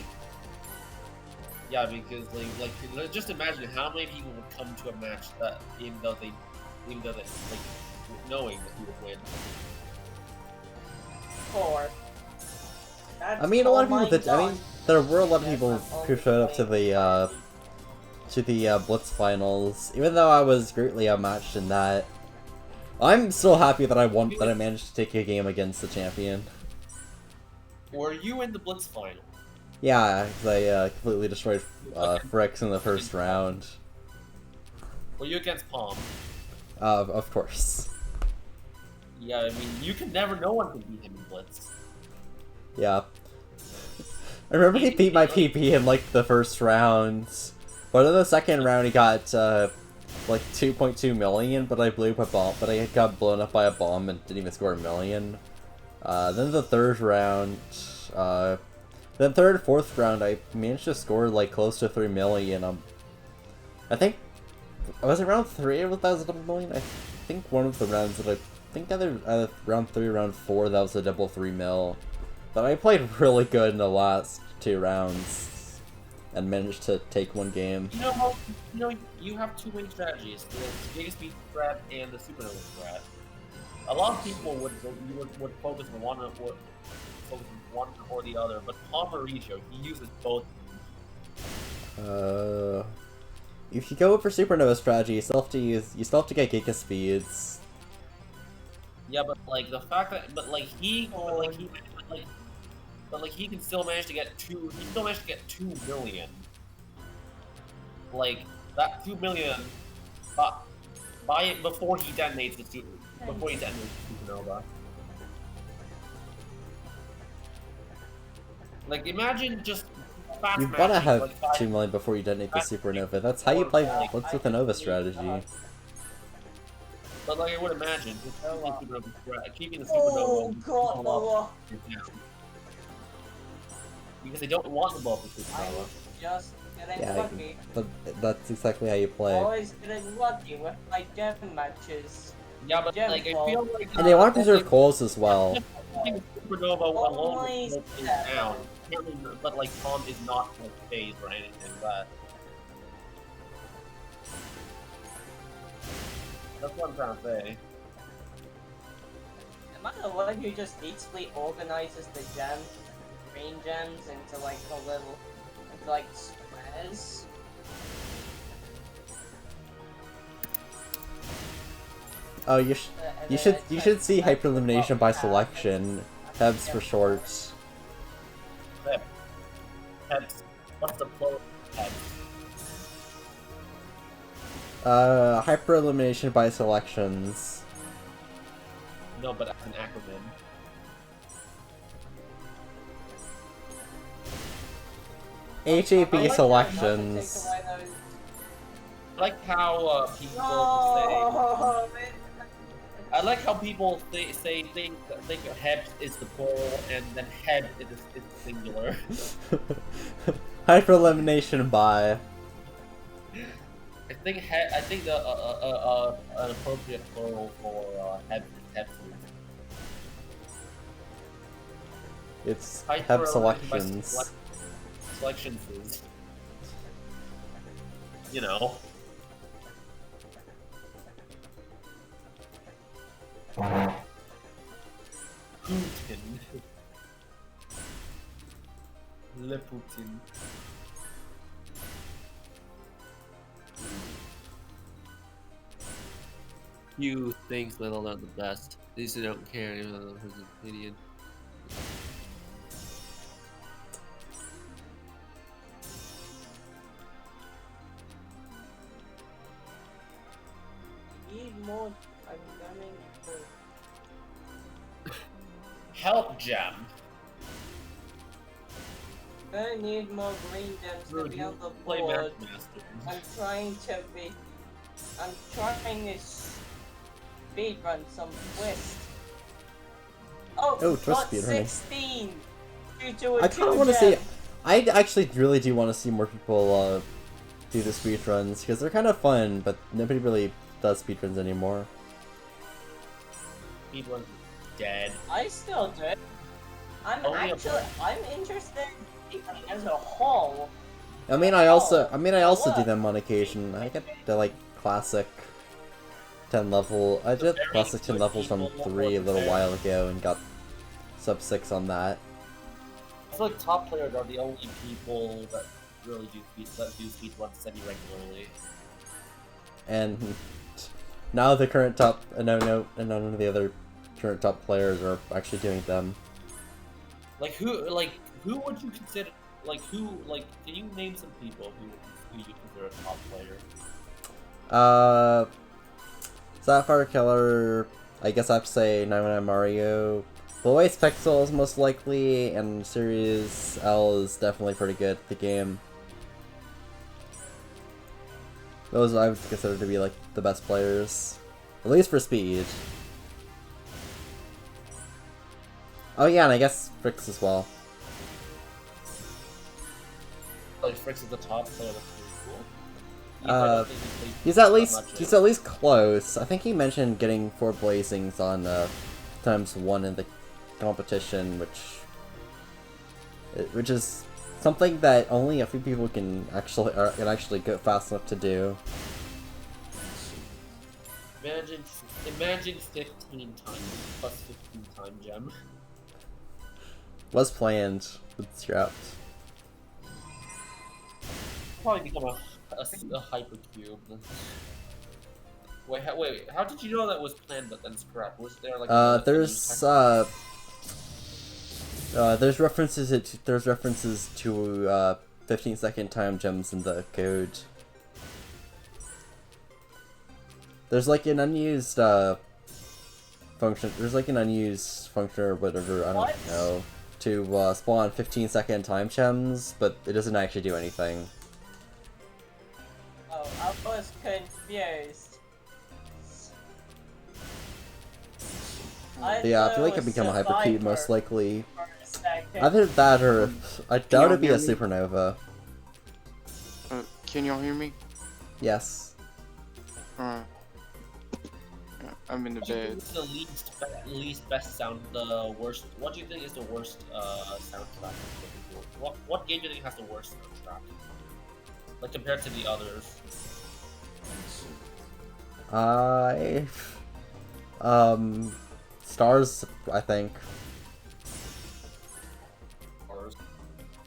Yeah, because like just imagine how many people would come to a match that even though they like knowing that he would win. 4. I mean, a lot of people there were a lot of people who showed up to the Blitz finals, even though I was greatly outmatched in that. I'm still happy that I managed to take a game against the champion. Were you in the Blitz final? Yeah, because I completely destroyed Fricks in the first round. Were you against Palm? Of course. Yeah, I mean, no one can beat him in Blitz. Yeah. I remember he beat my PP in like the first round, but in the second round he got like 2.2 million, but I blew up a bomb. But I got blown up by a bomb and didn't even score a million. Then the third round, then third, fourth round, I managed to score like close to 3 million. I think was it round 3 that was a double million? I think one of the rounds that either round 3 or round 4 that was a double 3 mil. But I played really good in the last 2 rounds and managed to take one game. You have 2 winning strategies: the biggest speed strat and the supernova strat. A lot of people would focus on one or the other, but Palm Mauricio, he uses both. If you go for supernova strategy, you still have to get Giga speeds. Yeah, but like the fact that, he can still manage to get 2. He still managed to get 2 million. Like that 2 million, buy it before he detonates the supernova. Like imagine just. You wanna have 2 million before you detonate the supernova. That's how you play Blitz with a Nova strategy. But like I would imagine, keeping the supernova God, because they don't want to blow up the supernova. Just getting Yeah, lucky. but that's exactly how you play. Always getting lucky with my death matches. Yeah, but like I feel like. And they want to preserve coals as well. Keeping the supernova alone is down. But like Palm is not like phased or anything like that. That's what I'm trying to say. Am I the one who just neatly organizes the gems, green gems, into like into like squares? Oh, you should see hyperelimination by selection. Hebs for short. Hebs. What's the plural? Hebs. Hyperelimination by selections. No, but that's an acronym. HAB selections. I like how people say. I like how people think Hebs is the plural and then Heb is the singular. Hyperelimination by. I think an appropriate plural for Heb is Heb. It's Heb selections. Selections is, you know. Putin. Le Putin. You think little are the best. These who don't care, even though who's an opinion. Need more. I'm coming. Help gem. I need more green gems to be on the Play board. Master. I'm trying to speedrun some twist. Oh, Twist got speedrunning. 16! Due to a I kind of want to see. I actually really do want to see more people do the speedruns because they're kind of fun, but nobody really does speedruns anymore. Speedrun's dead. I still do it. I'm interested in speedrunning as a whole. I mean, I also do them on occasion. I get the like classic 10 level. I did classic 10 levels from 3 a little while ago and got sub 6 on that. I feel like top players are the only people that really do speedruns semi-regularly. And now the current top, none of the other current top players are actually doing them. Who would you consider, can you name some people who you consider a top player? Sapphire Killer, I guess I have to say 999 Mario. Voice Pixel is most likely, and Series L is definitely pretty good at the game. Those I would consider to be like the best players. At least for speed. Oh yeah, and I guess Fricks as well. Like Fricks is the top player, that's pretty cool. He's at least close. I think he mentioned getting 4 blazings on ×1 in the competition, which is something that only a few people can actually go fast enough to do. Imagine 15 times plus 15 time gem. Was planned, but scrapped. Probably become a hypercube. Wait, how did you know that was planned but then scrapped? Was there like there's references to 15-second time gems in the code. There's like an unused function. There's like an unused function or whatever. I don't know, to spawn 15-second time gems, but it doesn't actually do anything. Oh, I was confused. Yeah, I feel like it'd become a hypercube most likely. Either that or I doubt it'd be a supernova. Can y'all hear me? Yes. I'm in the bed. What's the least best sound, the worst? What do you think is the worst soundtrack? What game do you think has the worst soundtrack? Like compared to the others? I Stars, I think.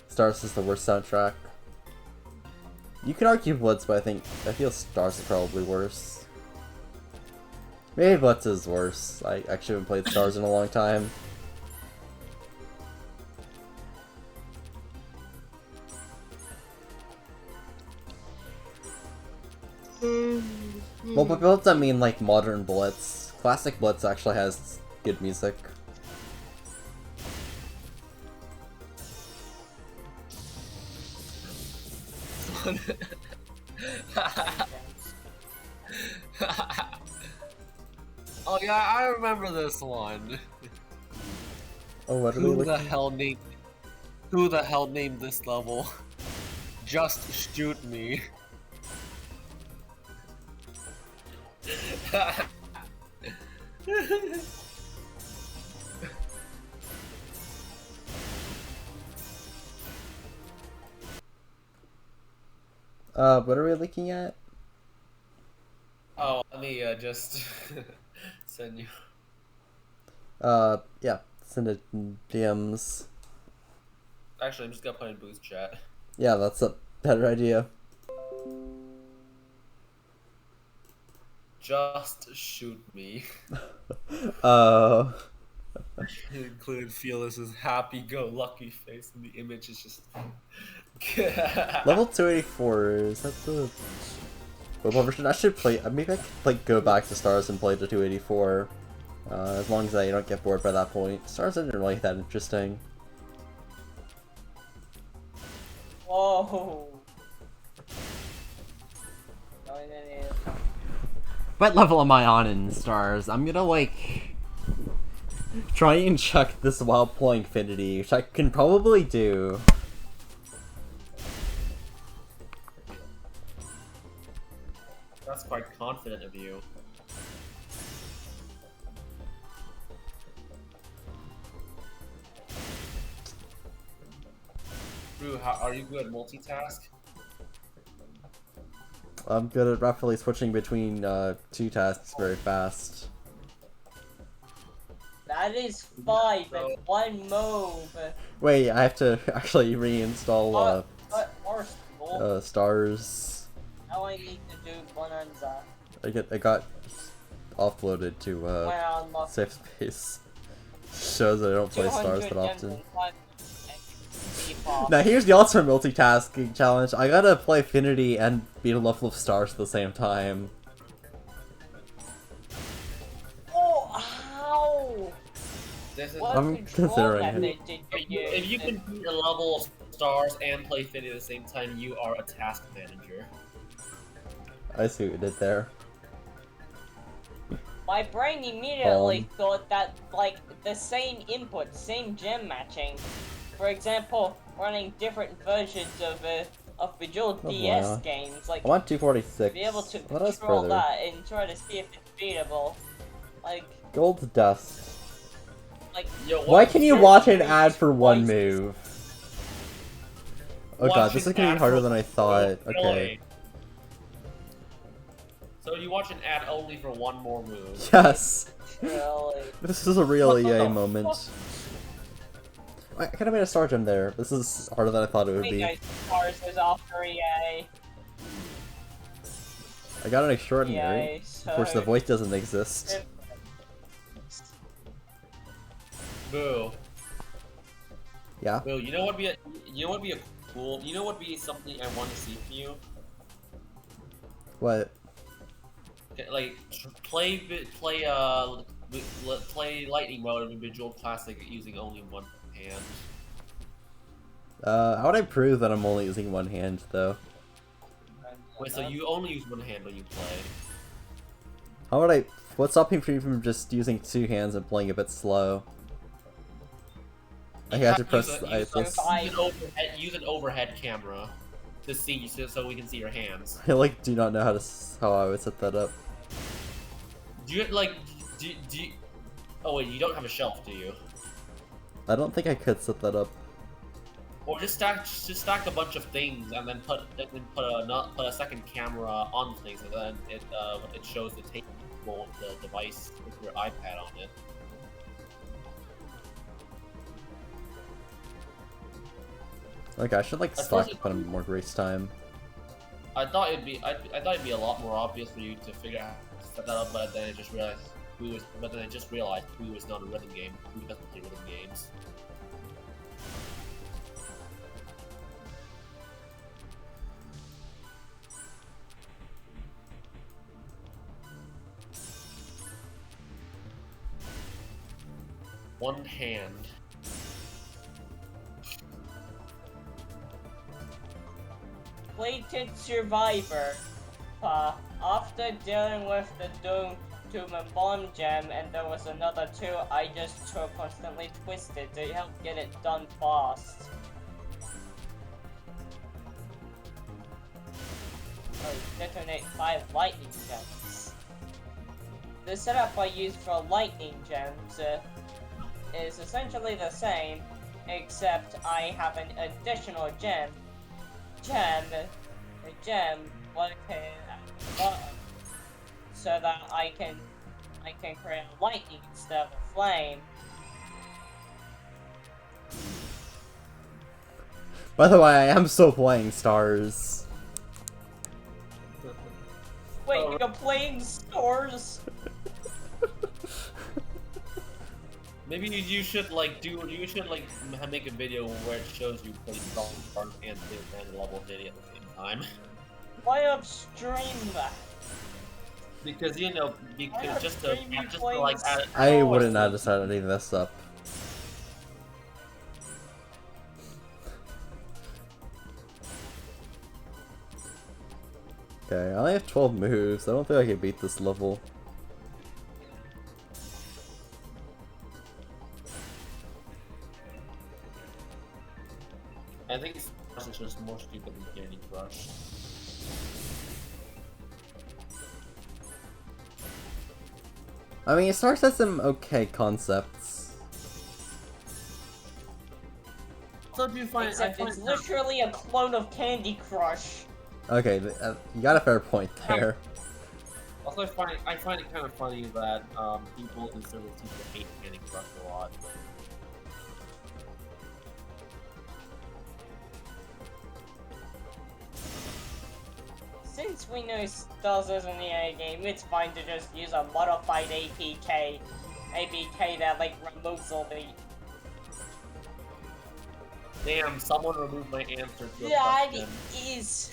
Stars is the worst soundtrack. You can argue Blitz, but I feel Stars is probably worse. Maybe Blitz is worse. I actually haven't played Stars in a long time. Well, by Blitz I mean like modern Blitz. Classic Blitz actually has good music. Oh yeah, I remember this one. Oh, what are we Who looking the hell named? Who the hell named this level? Just shoot me. What are we looking at? Oh, let me just send you. Yeah, send it in DMs. Actually, I'm just gonna put in booth chat. Yeah, that's a better idea. Just shoot me. Include Fearless's happy-go-lucky face, and the image is just. Level 284, is that the mobile version? I should play, maybe I could like go back to Stars and play the 284. As long as I don't get bored by that point. Stars isn't really that interesting. Whoa. What level am I on in Stars? I'm gonna like try and check this while playing Finity, which I can probably do. That's quite confident of you. Drew, are you good at multitask? I'm good at rapidly switching between two tasks very fast. That is 5 and 1 move. Wait, I have to actually reinstall Stars. Now I need to do Bonanza. I got offloaded to Well, safe space. Shows that I don't play Stars that often. Now here's the ultimate multitasking challenge. I gotta play Finity and beat a level of Stars at the same time. Oh, ow! This is What I'm control considering method it. did if you can beat a level of Stars and play Finity at the same time, you are a task manager. I see what you did there. My brain immediately thought that, like, the same input, same gem matching. For example, running different versions of Bejeweled Oh, DS wow. games, like, I want 246. be able to Let us control further. that and try to see if it's beatable. Like, Gold dust. Yo, Why can you watch an ad for one voices. move? Oh god, this is gonna be harder than I thought. Okay. So you watch an ad only for one more move. Yes! Really? This is a real What the EA moment. I could have made a star gem there. This is harder than I thought it would Hey be. guys, Stars was after EA. I got an extraordinary. EA, Of course, the so- voice doesn't exist. Boo. Yeah? Boo, you know what'd be something I want to see from you? What? Okay, like play lightning mode in Bejeweled Classic using only one hand. How would I prove that I'm only using one hand, though? Wait, so you only use one hand when you play? How would I... What's stopping me from just using two hands and playing a bit slow? I have to press... Use an overhead camera to see, so we can see your hands. I like do not know how I would set that up. Do you like? Do you... Oh wait, you don't have a shelf, do you? I don't think I could set that up. Or just stack a bunch of things and then put a second camera on the things, and then it shows the table of the device with your iPad on it. Okay, I should like stock to put in more grace time. I thought it'd be a lot more obvious for you to figure out how to set that up, but then I just realized Boo is not a rhythm game. Boo doesn't play rhythm games. One hand. Completed Survivor. After dealing with the Doom and Bomb gem, and there was another 2, I just constantly twisted to help get it done fast. Oh, detonate 5 lightning gems. The setup I use for lightning gems is essentially the same, except I have an additional gem located at the bottom, so that I can create a lightning instead of a flame. By the way, I am still playing Stars. Wait, you're playing Stars? Maybe you should make a video where it shows you play Stars and level Diddy at the same time. Why upstream that? Because just to like add. I wouldn't have decided to leave this up. Okay, I only have 12 moves. I don't think I can beat this level. I think Stars is just more stupid than Candy Crush. I mean, Stars has some okay concepts. So do you find? Except it's literally a clone of Candy Crush. Okay, you got a fair point there. Also, I find it kind of funny that people in servers seem to hate Candy Crush a lot. Since we know Stars is an EA game, it's fine to just use a modified APK that like removes all the. Damn! Someone removed my answer to a That question. is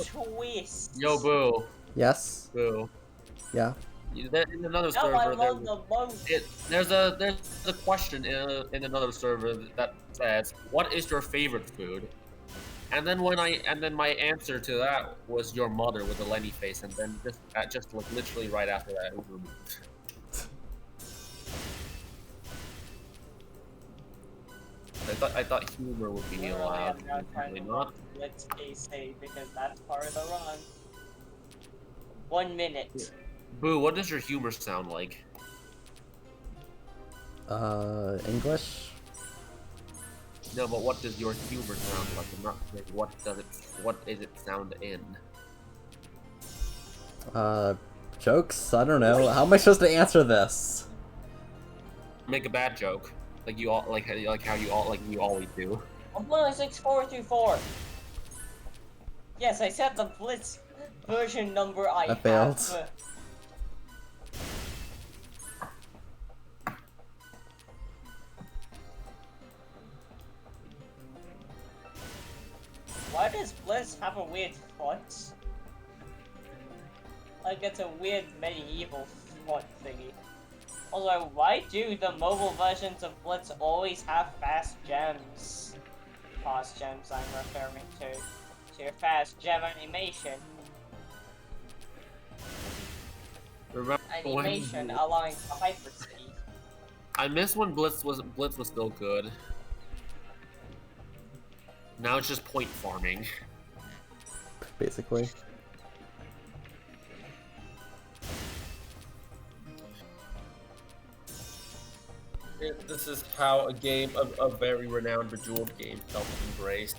twist. Yo, Boo. Yes? Boo. Yeah? In another No, I server, love the most. there's a question in another server that says, "What is your favorite food?" And then my answer to that was your mother with a Lenny face, and then just like literally right after that, it was removed. I thought humor would be allowed. I'm not trying Probably to not. let's say because that's part of the run. 1 minute. Boo, what does your humor sound like? English? No, but what does your humor sound like? I'm not like what is it sound in? Jokes? I don't know. How am I supposed to answer this? Make a bad joke, like you all like how you always do. I'm playing 6424. Yes, I said the Blitz version number I failed. have. Why does Blitz have a weird font? Like it's a weird medieval font thingy. Although, why do the mobile versions of Blitz always have fast gems? Fast gems I'm referring to your fast gem animation. Remember Animation allowing for hyperspeed. I miss when Blitz was still good. Now it's just point farming. Basically. This is how a game, a very renowned Bejeweled game, felt embraced.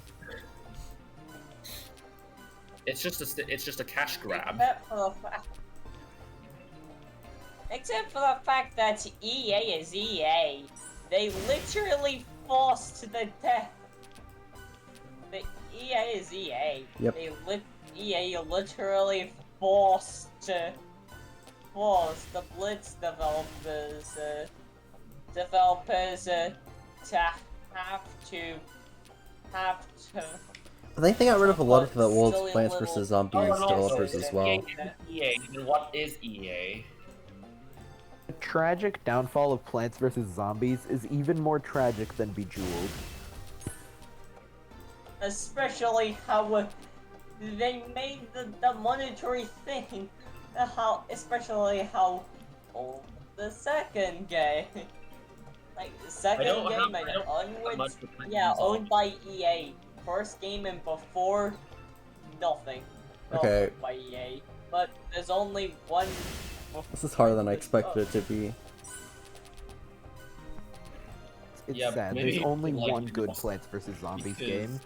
It's just a cash grab. Except for the fact that EA is EA. They literally forced the death. The EA is EA. Yep. EA literally forced the Blitz developers to have to. I think they got rid of a lot of the old Silly Plants little- vs. Zombies developers as well. EA, then what is EA? The tragic downfall of Plants vs. Zombies is even more tragic than Bejeweled. Especially how they made the monetary thing, especially how the second game, like the second game and onwards, yeah, owned by EA. First game and before, nothing. Okay. Owned by EA, but there's only one. This is harder than I expected it to be. It's Yeah, sad. maybe, There's only like, one good Plants vs. Zombies because- game.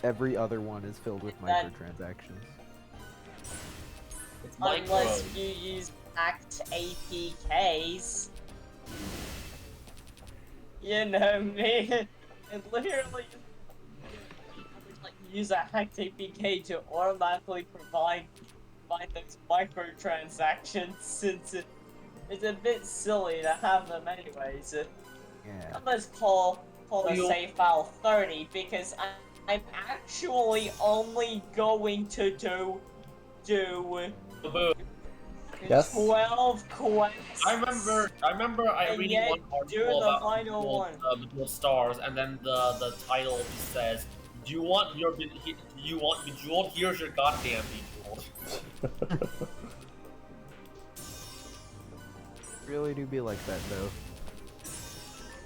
Every other one is filled with microtransactions. It's Unless you use Act APKs. You know me. It literally like use a hacked APK to automatically provide those microtransactions, since it's a bit silly to have them anyways. Yeah. Let's call the save file 30 because I'm actually only going to do Yes? 12 quests. I remember I And reading yet, one do article the about final Bejeweled, Bejeweled stars, and then the title says, "Do you want Bejeweled? Here's your goddamn Bejeweled." Really do be like that though.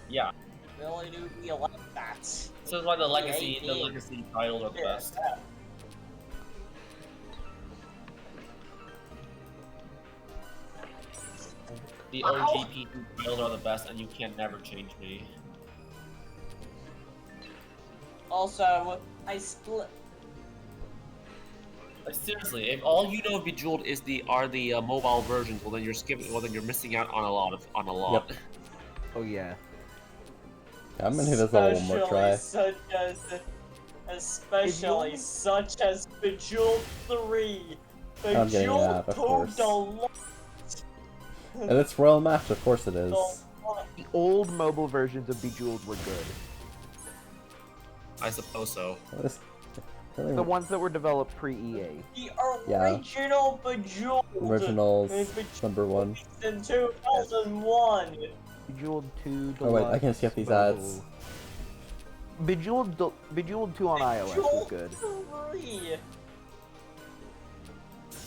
Yeah, Really do be like that. this is why the legacy titles are the Yeah. best. The OG PC titles are the best, and you can never change me. Also, I split. Like, seriously, if all you know of Bejeweled is the mobile versions, well then you're skipping. Well then you're missing out on a lot. Yep. Oh yeah. I'm gonna hit this all one more try. Especially such as Bejeweled 3, I'm getting Bejeweled that, of 2 course. Deluxe. And it's Royal Match, of course it is. The old mobile versions of Bejeweled were good. I suppose so. What is- really- The ones that were developed pre-EA. The Yeah. original Bejeweled. Originals, Bejeweled number one. in 2001. Bejeweled 2 Deluxe. Oh wait, I can skip these ads. Bejeweled 2 on iOS was good. 3.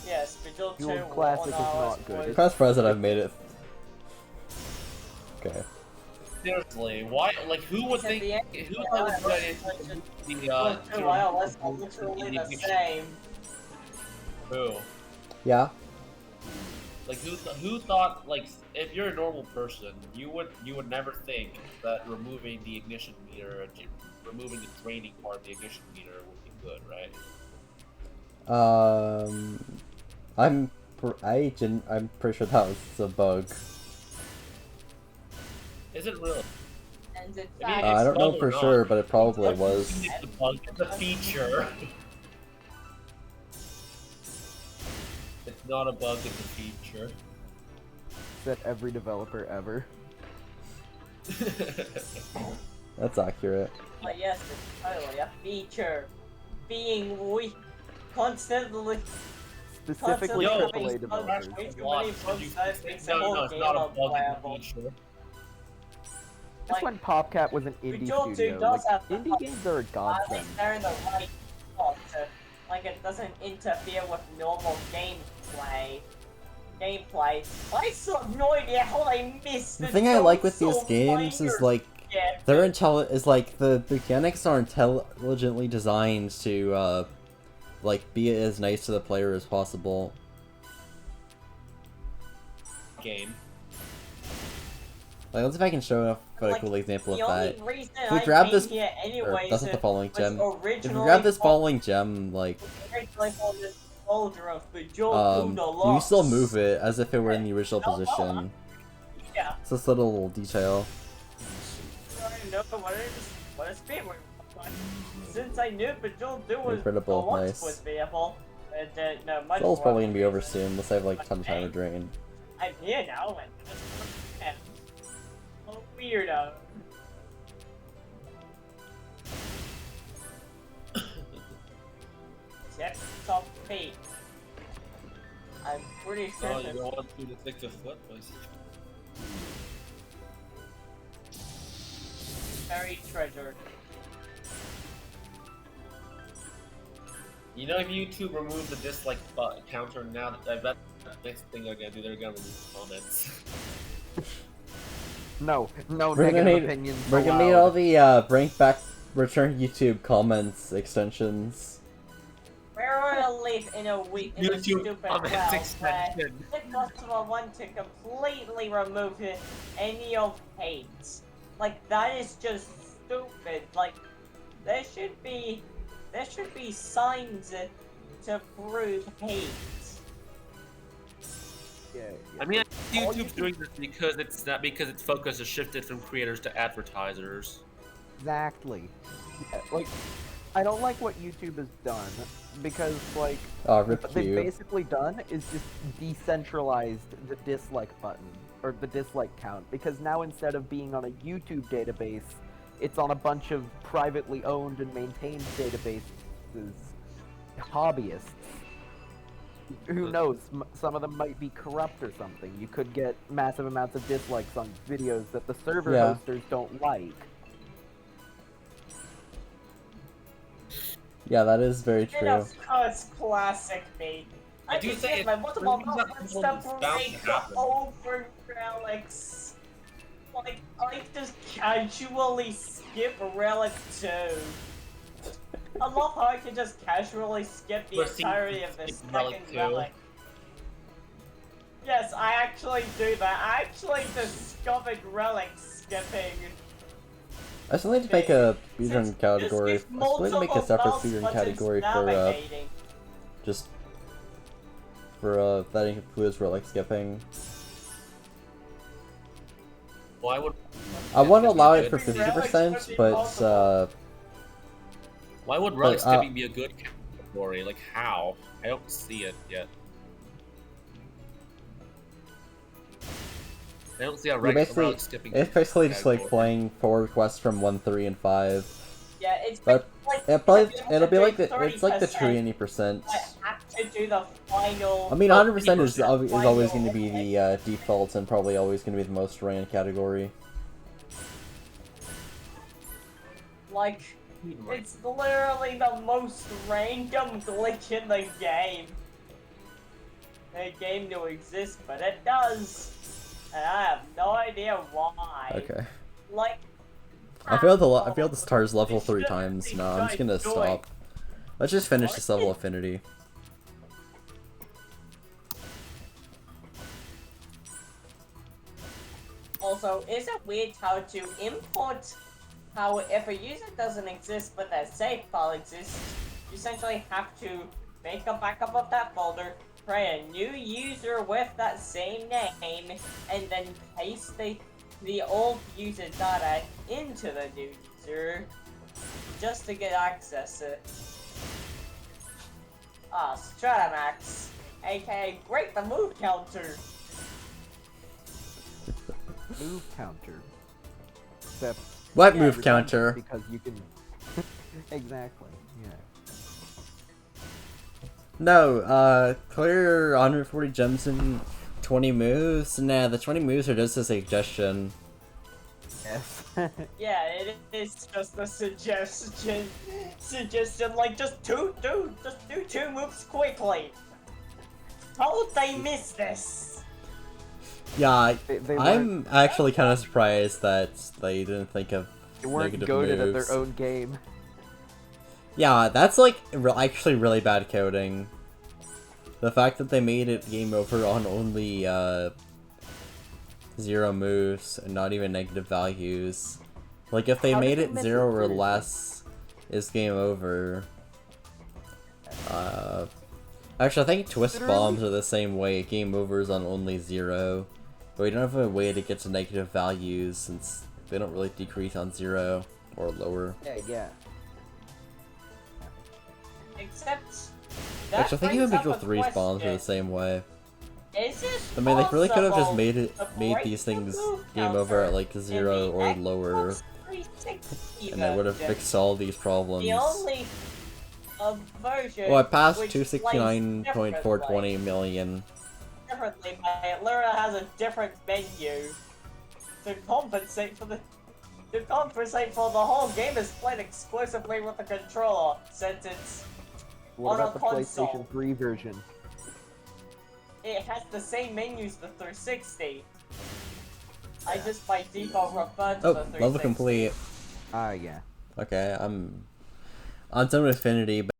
Yes, Bejeweled 2 Bejeweled Classic is on not iOS good. was- Press President, I've made it. Okay. Seriously, why? Like, who would think? Who thought it was a good idea to Bejeweled 2 iOS are literally the same. Who? Yeah? Like, who thought? Like, if you're a normal person, you would never think that removing the ignition meter, removing the draining part of the ignition meter would be good, right? I'm pretty sure that was a bug. Is it really? And in I mean, fact, I don't know bug for or not. sure, but it probably was. It's a bug. It's a feature. It's not a bug. It's a feature. That every developer ever. That's accurate. but yes, it's totally a feature. Being weak, constantly. Specifically Yo, AAA developers. Way too What? many bugs that makes the No, whole it's game not a bug. It's a unplayable. feature. Just when PopCap was an indie Bejeweled 2 studio, does like, have the indie games are a At least godsend. they're in the right spot. Like it doesn't interfere with normal gameplay. I still have no idea how I missed The thing I like with these games is like they're the mechanics are intelligently designed to like be as nice to the player as possible. Game. Like, let's see if I can show a Like, cool example the of only that. reason If we I grab came this, here or anyways that's not the falling was gem. If we originally grab this for- falling gem, like, originally for this folder of Bejeweled you can still move it as if it were in the original position. Yeah. It's this little detail. I know what a speed was. Since I knew Bejeweled was Incredible, nice. was viable, and no much Soul's more probably gonna be over reason. soon. Let's have like ton of timer drain. I'm here now, and just a weirdo. Check top feet. I'm pretty sure. Oh, you don't want to take the foot, please. Buried treasure. You know, if YouTube removes the dislike button counter now, I bet the next thing they're gonna do, they're gonna remove comments. No, no We're gonna negative need, opinions we're gonna need allowed. all the bring back return YouTube comments extensions. We're gonna live in a week in a YouTube stupid comments world where extension. if possible want to completely remove any of hate. Like that is just stupid. Like there should be signs to prove hate. Yeah, I mean, YouTube's doing this because it's not because its focus has shifted from creators to advertisers. exactly. Yeah, like, I don't like what YouTube has done because, like, Oh, rip what they've you. basically done is just decentralized the dislike button or the dislike count because now instead of being on a YouTube database, it's on a bunch of privately owned and maintained databases. Hobbyists. Who knows? Some of them might be corrupt or something. You could get massive amounts of dislikes on videos that the server Yeah. hosters don't like. Yeah, that is very And true. of course, classic me. I do can say get it- my multiple when that moments happens, to it's bound break to happen. over relics. Like, I just casually skip relic 2. I love how I can just casually skip the Proceed entirety to of the skip second relic 2. relic. Yes, I actually do that. I actually discovered relic skipping. I still need to make a speedrun Since category. I this gives still need to make a multiple separate mouse speedrun buttons category for navigating. just for that includes relic skipping. Why would I want to Skipping allow be it for good? 50%, but Why would relic But, skipping be a good category? Like how? I don't see it yet. I don't see a relic skipping. it's basically just like category. playing forward quests from 1, 3, and 5. Yeah, it's But like it'll be like it's like the true 80%. I have to do the final. I mean, 100% is always final going to be the default and probably always going to be the most ran category. Like, it's literally the most random glitch in the game. The game to exist, but it does. And I have no idea why. Okay. Like, I failed the stars level 3 times. No, I'm just gonna stop. Let's just finish this level of Finity. also, is it weird how to import how if a user doesn't exist but their save file exists, you essentially have to make a backup of that folder, create a new user with that same name, and then paste the old user data into the new user just to get access to it. Stratamax, aka break the move counter. Move counter. Except What Yeah, move redundant counter? because you can. Exactly. Yeah. No, clear 140 gems in 20 moves? Nah, the 20 moves are just a suggestion. Yes. Yeah, it is just a suggestion. Like, just do 2 moves quickly. How would they miss this? Yeah, They I'm actually kind of surprised that they didn't think of They weren't negative goated at moves. their own game. Yeah, that's like actually really bad coding. The fact that they made it game over on only 0 moves and not even negative values. Like if they How made did you it miss 0 it or seriously? less, it's game over. Actually, I think twist bombs are the same way. Game over is on only 0. But we don't have a way to get to negative values since they don't really decrease on 0 or lower. Yeah. Except. That Actually, I think brings even up Vigil a 3's bombs are the question. same way. Is it I mean, they really could have just possible made to break these the things move game over at like counter 0 in the or Xbox lower, 360 and they would have version? fixed all these problems. The only version Well, I passed which 269.420 million. differently, but it literally has a different menu to compensate for the whole game is played exclusively with the controller, since it's What on about a the console. PlayStation 3 version? It has the same menus the 360. I just by default refer to Oh, the 360. level complete. Yeah. Okay, I'm on some Finity.